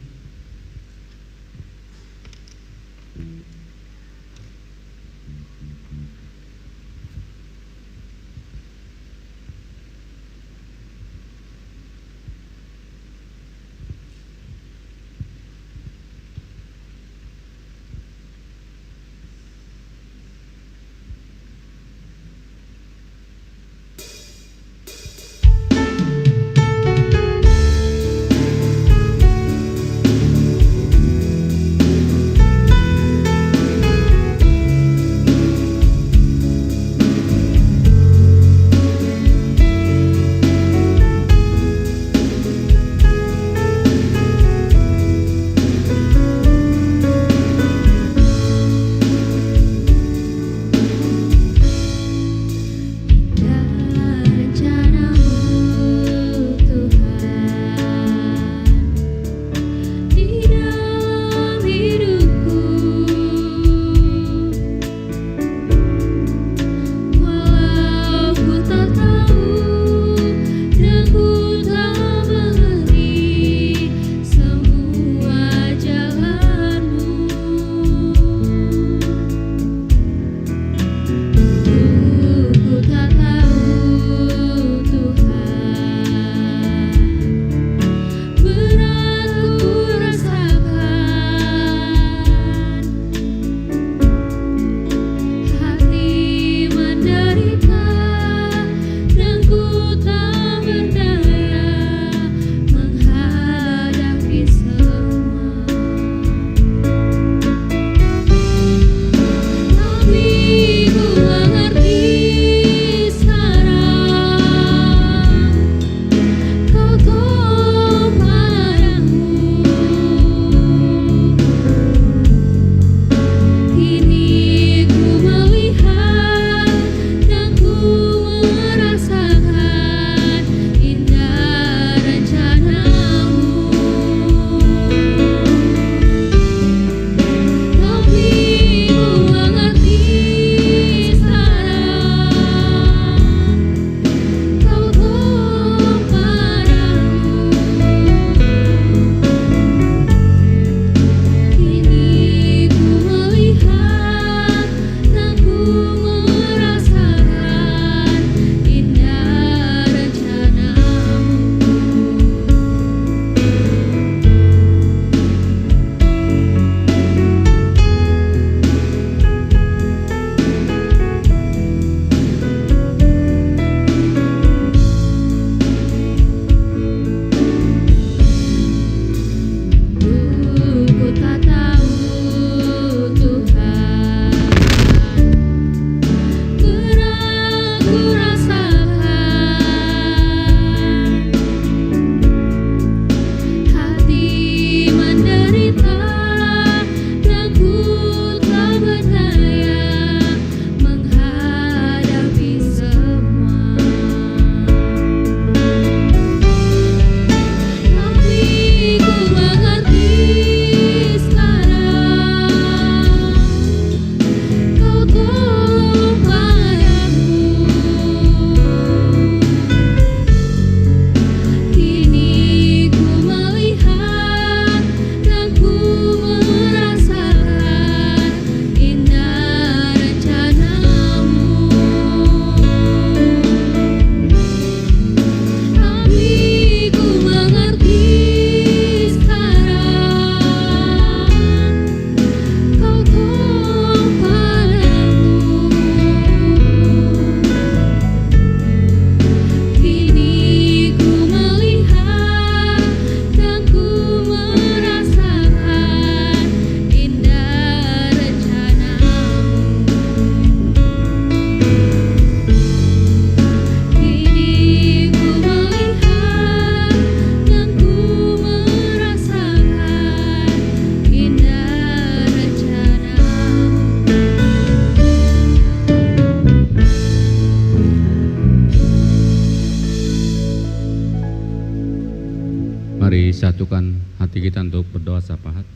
Mari satukan hati kita untuk berdoa syafaat.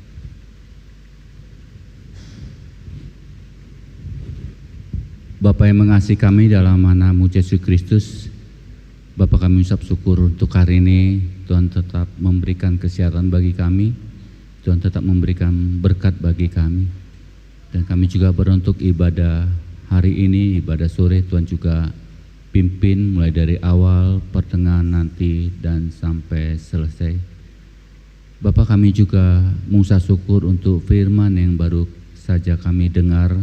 Bapa yang mengasihi kami dalam nama Yesus Kristus, Bapa kami ucap syukur untuk hari ini. Tuhan tetap memberikan kesehatan bagi kami, Tuhan tetap memberikan berkat bagi kami. Dan kami juga beruntuk ibadah hari ini, ibadah sore, Tuhan juga pimpin mulai dari awal, pertengahan nanti, dan sampai selesai. Bapa kami juga mengucap syukur untuk firman yang baru saja kami dengar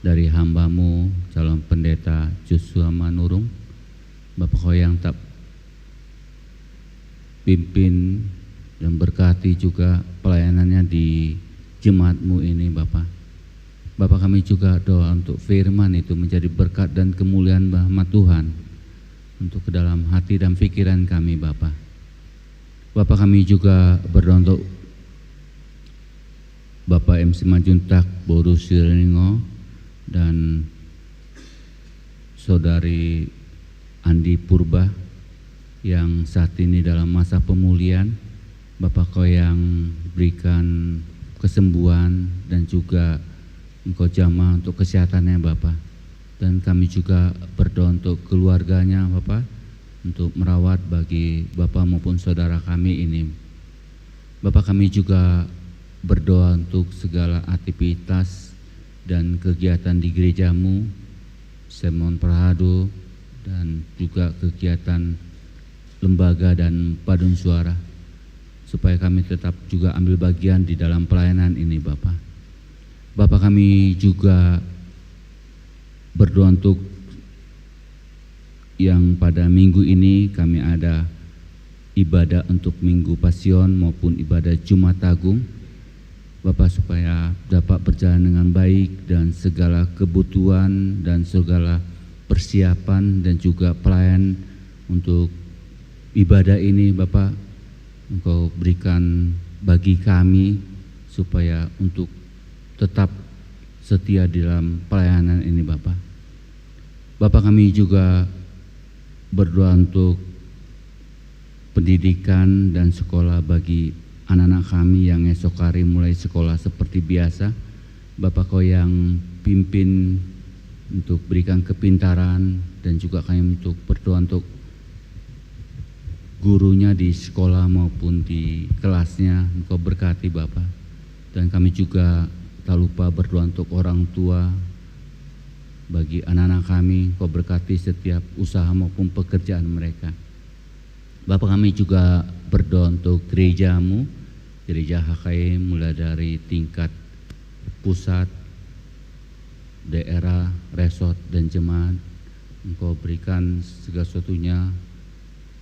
dari hamba-Mu, calon pendeta Joshua Manurung. Bapa Kau yang tak pimpin dan berkati juga pelayanannya di jemaat-Mu ini Bapa. Bapa kami juga doa untuk firman itu menjadi berkat dan kemuliaan rahmat Tuhan untuk ke dalam hati dan pikiran kami Bapa. Bapa kami juga berdoa untuk Bapak MC Majuntak, Boru Siringo, dan Saudari Andi Purba yang saat ini dalam masa pemulihan. Bapak Kau yang berikan kesembuhan dan juga Engkau jamah untuk kesehatannya Bapak. Dan kami juga berdoa untuk keluarganya Bapak, untuk merawat bagi Bapak maupun saudara kami ini. Bapak kami juga berdoa untuk segala aktivitas dan kegiatan di gereja-Mu, sermon Prahado, dan juga kegiatan lembaga dan paduan suara, supaya kami tetap juga ambil bagian di dalam pelayanan ini Bapak. Bapak kami juga berdoa untuk yang pada minggu ini kami ada ibadah untuk Minggu Pasion maupun ibadah Jumat Agung. Bapak supaya dapat berjalan dengan baik dan segala kebutuhan dan segala persiapan dan juga pelayan untuk ibadah ini Bapak Engkau berikan bagi kami supaya untuk tetap setia di dalam pelayanan ini Bapak. Bapak kami juga berdoa untuk pendidikan dan sekolah bagi anak-anak kami yang esok hari mulai sekolah seperti biasa. Bapak Kau yang pimpin untuk berikan kepintaran, dan juga kami untuk berdoa untuk gurunya di sekolah maupun di kelasnya. Engkau berkati Bapak. Dan kami juga tak lupa berdoa untuk orang tua bagi anak-anak kami. Engkau berkati setiap usaha maupun pekerjaan mereka. Bapak kami juga berdoa untuk gereja-Mu, gereja HKI, mulai dari tingkat pusat, daerah, resort, dan jemaat. Engkau berikan segala sesuatunya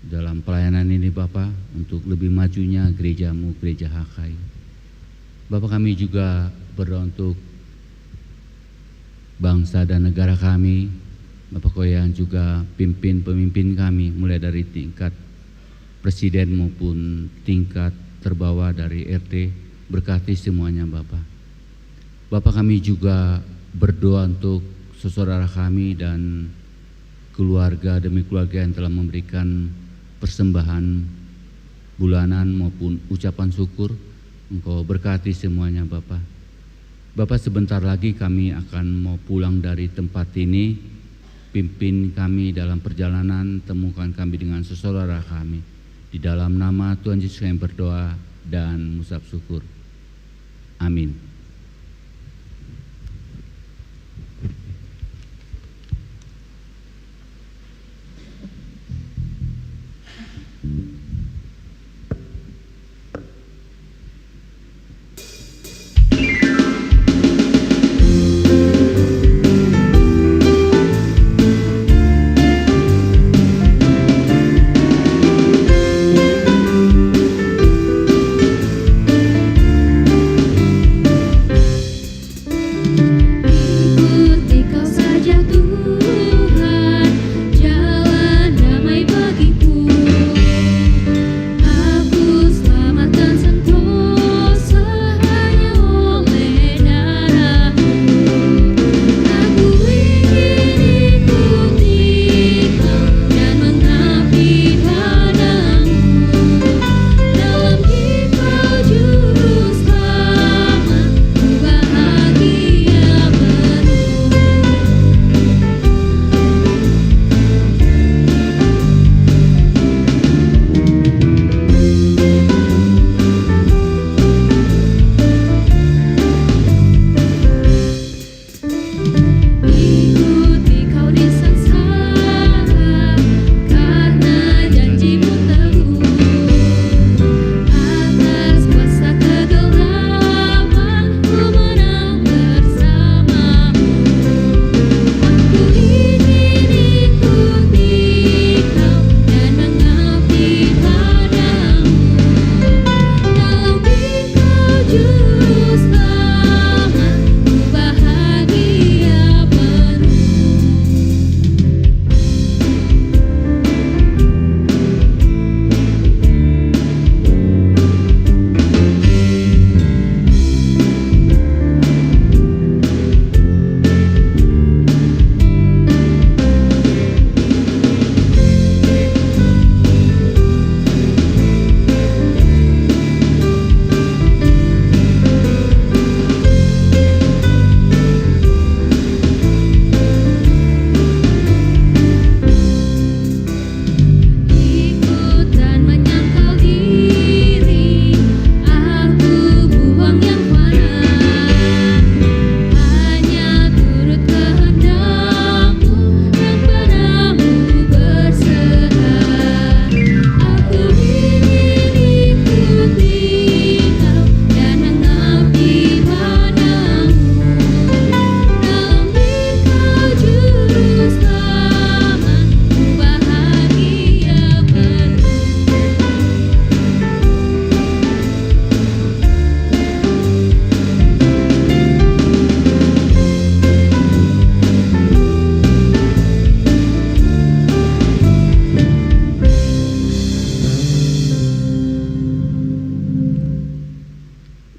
dalam pelayanan ini Bapak, untuk lebih majunya gereja-Mu, gereja HKI. Bapak kami juga berdoa untuk bangsa dan negara kami. Bapak Kau yang juga pimpin pemimpin kami, mulai dari tingkat presiden maupun tingkat terbawah dari RT, berkati semuanya Bapak. Bapak kami juga berdoa untuk saudara kami dan keluarga demi keluarga yang telah memberikan persembahan bulanan maupun ucapan syukur. Engkau berkati semuanya Bapak. Bapak sebentar lagi kami akan mau pulang dari tempat ini. Pimpin kami dalam perjalanan, temukan kami dengan saudara kami. Di dalam nama Tuhan Yesus kami berdoa dan mengucap syukur. Amin.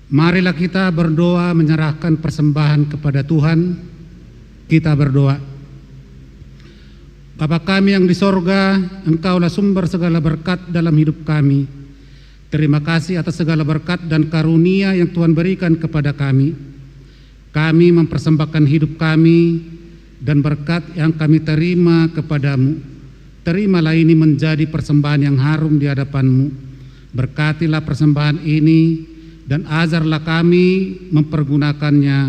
Marilah kita berdoa menyerahkan persembahan kepada Tuhan. Kita berdoa. Bapa kami yang di sorga, Engkaulah sumber segala berkat dalam hidup kami. Terima kasih atas segala berkat dan karunia yang Tuhan berikan kepada kami. Kami mempersembahkan hidup kami dan berkat yang kami terima kepadamu. Terimalah ini menjadi persembahan yang harum di hadapan-Mu. Berkatilah persembahan ini dan ajarlah kami mempergunakannya,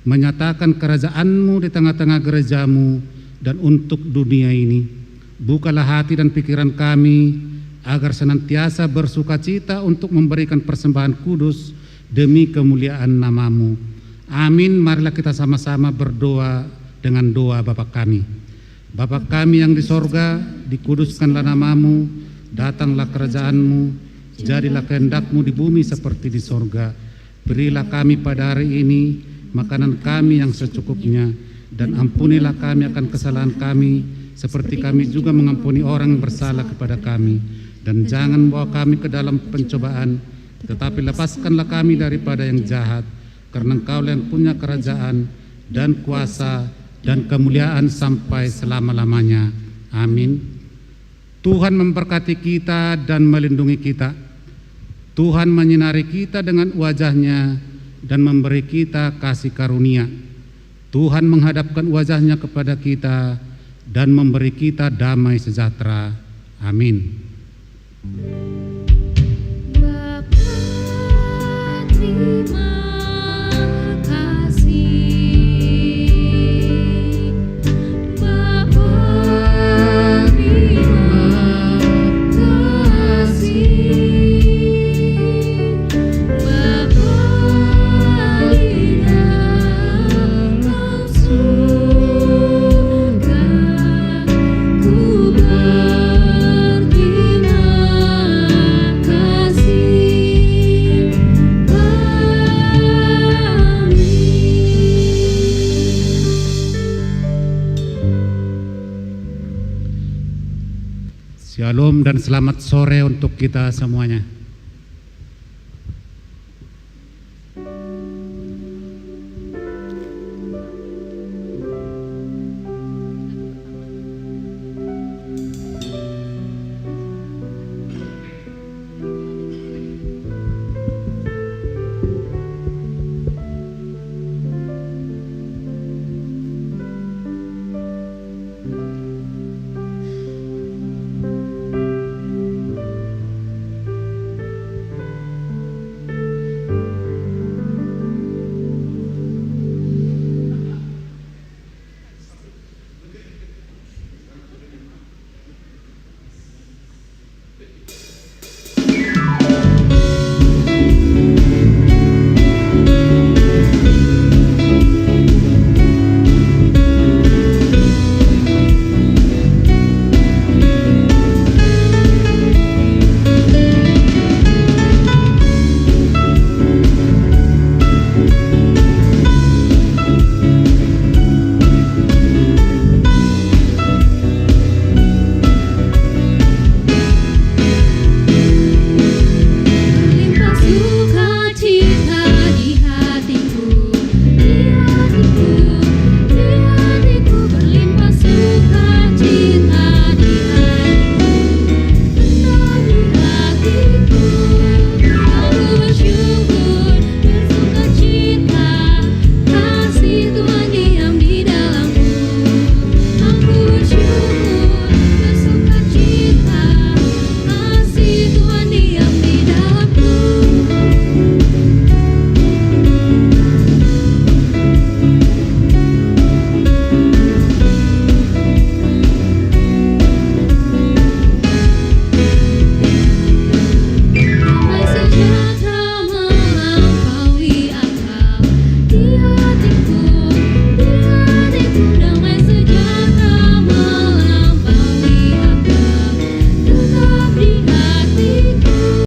menyatakan kerajaan-Mu di tengah-tengah gereja-Mu dan untuk dunia ini. Bukalah hati dan pikiran kami agar senantiasa bersukacita untuk memberikan persembahan kudus demi kemuliaan nama-Mu. Amin. Marilah kita sama-sama berdoa dengan doa Bapa kami. Bapa kami yang di sorga, dikuduskanlah nama-Mu, datanglah kerajaan-Mu, jadilah kehendak-Mu di bumi seperti di sorga. Berilah kami pada hari ini makanan kami yang secukupnya, dan ampunilah kami akan kesalahan kami, seperti kami juga mengampuni orang yang bersalah kepada kami. Dan jangan bawa kami ke dalam pencobaan, tetapi lepaskanlah kami daripada yang jahat, karena Engkau yang punya kerajaan dan kuasa dan kemuliaan sampai selama-lamanya. Amin. Tuhan memberkati kita dan melindungi kita. Tuhan menyinari kita dengan wajah-Nya dan memberi kita kasih karunia. Tuhan menghadapkan wajah-Nya kepada kita dan memberi kita damai sejahtera. Amin. Bapa, terima kasih. Bapa, terima kasih. Bapa di dalam surga, ku berterima kasih. Amin. Shalom dan selamat sore untuk kita semuanya.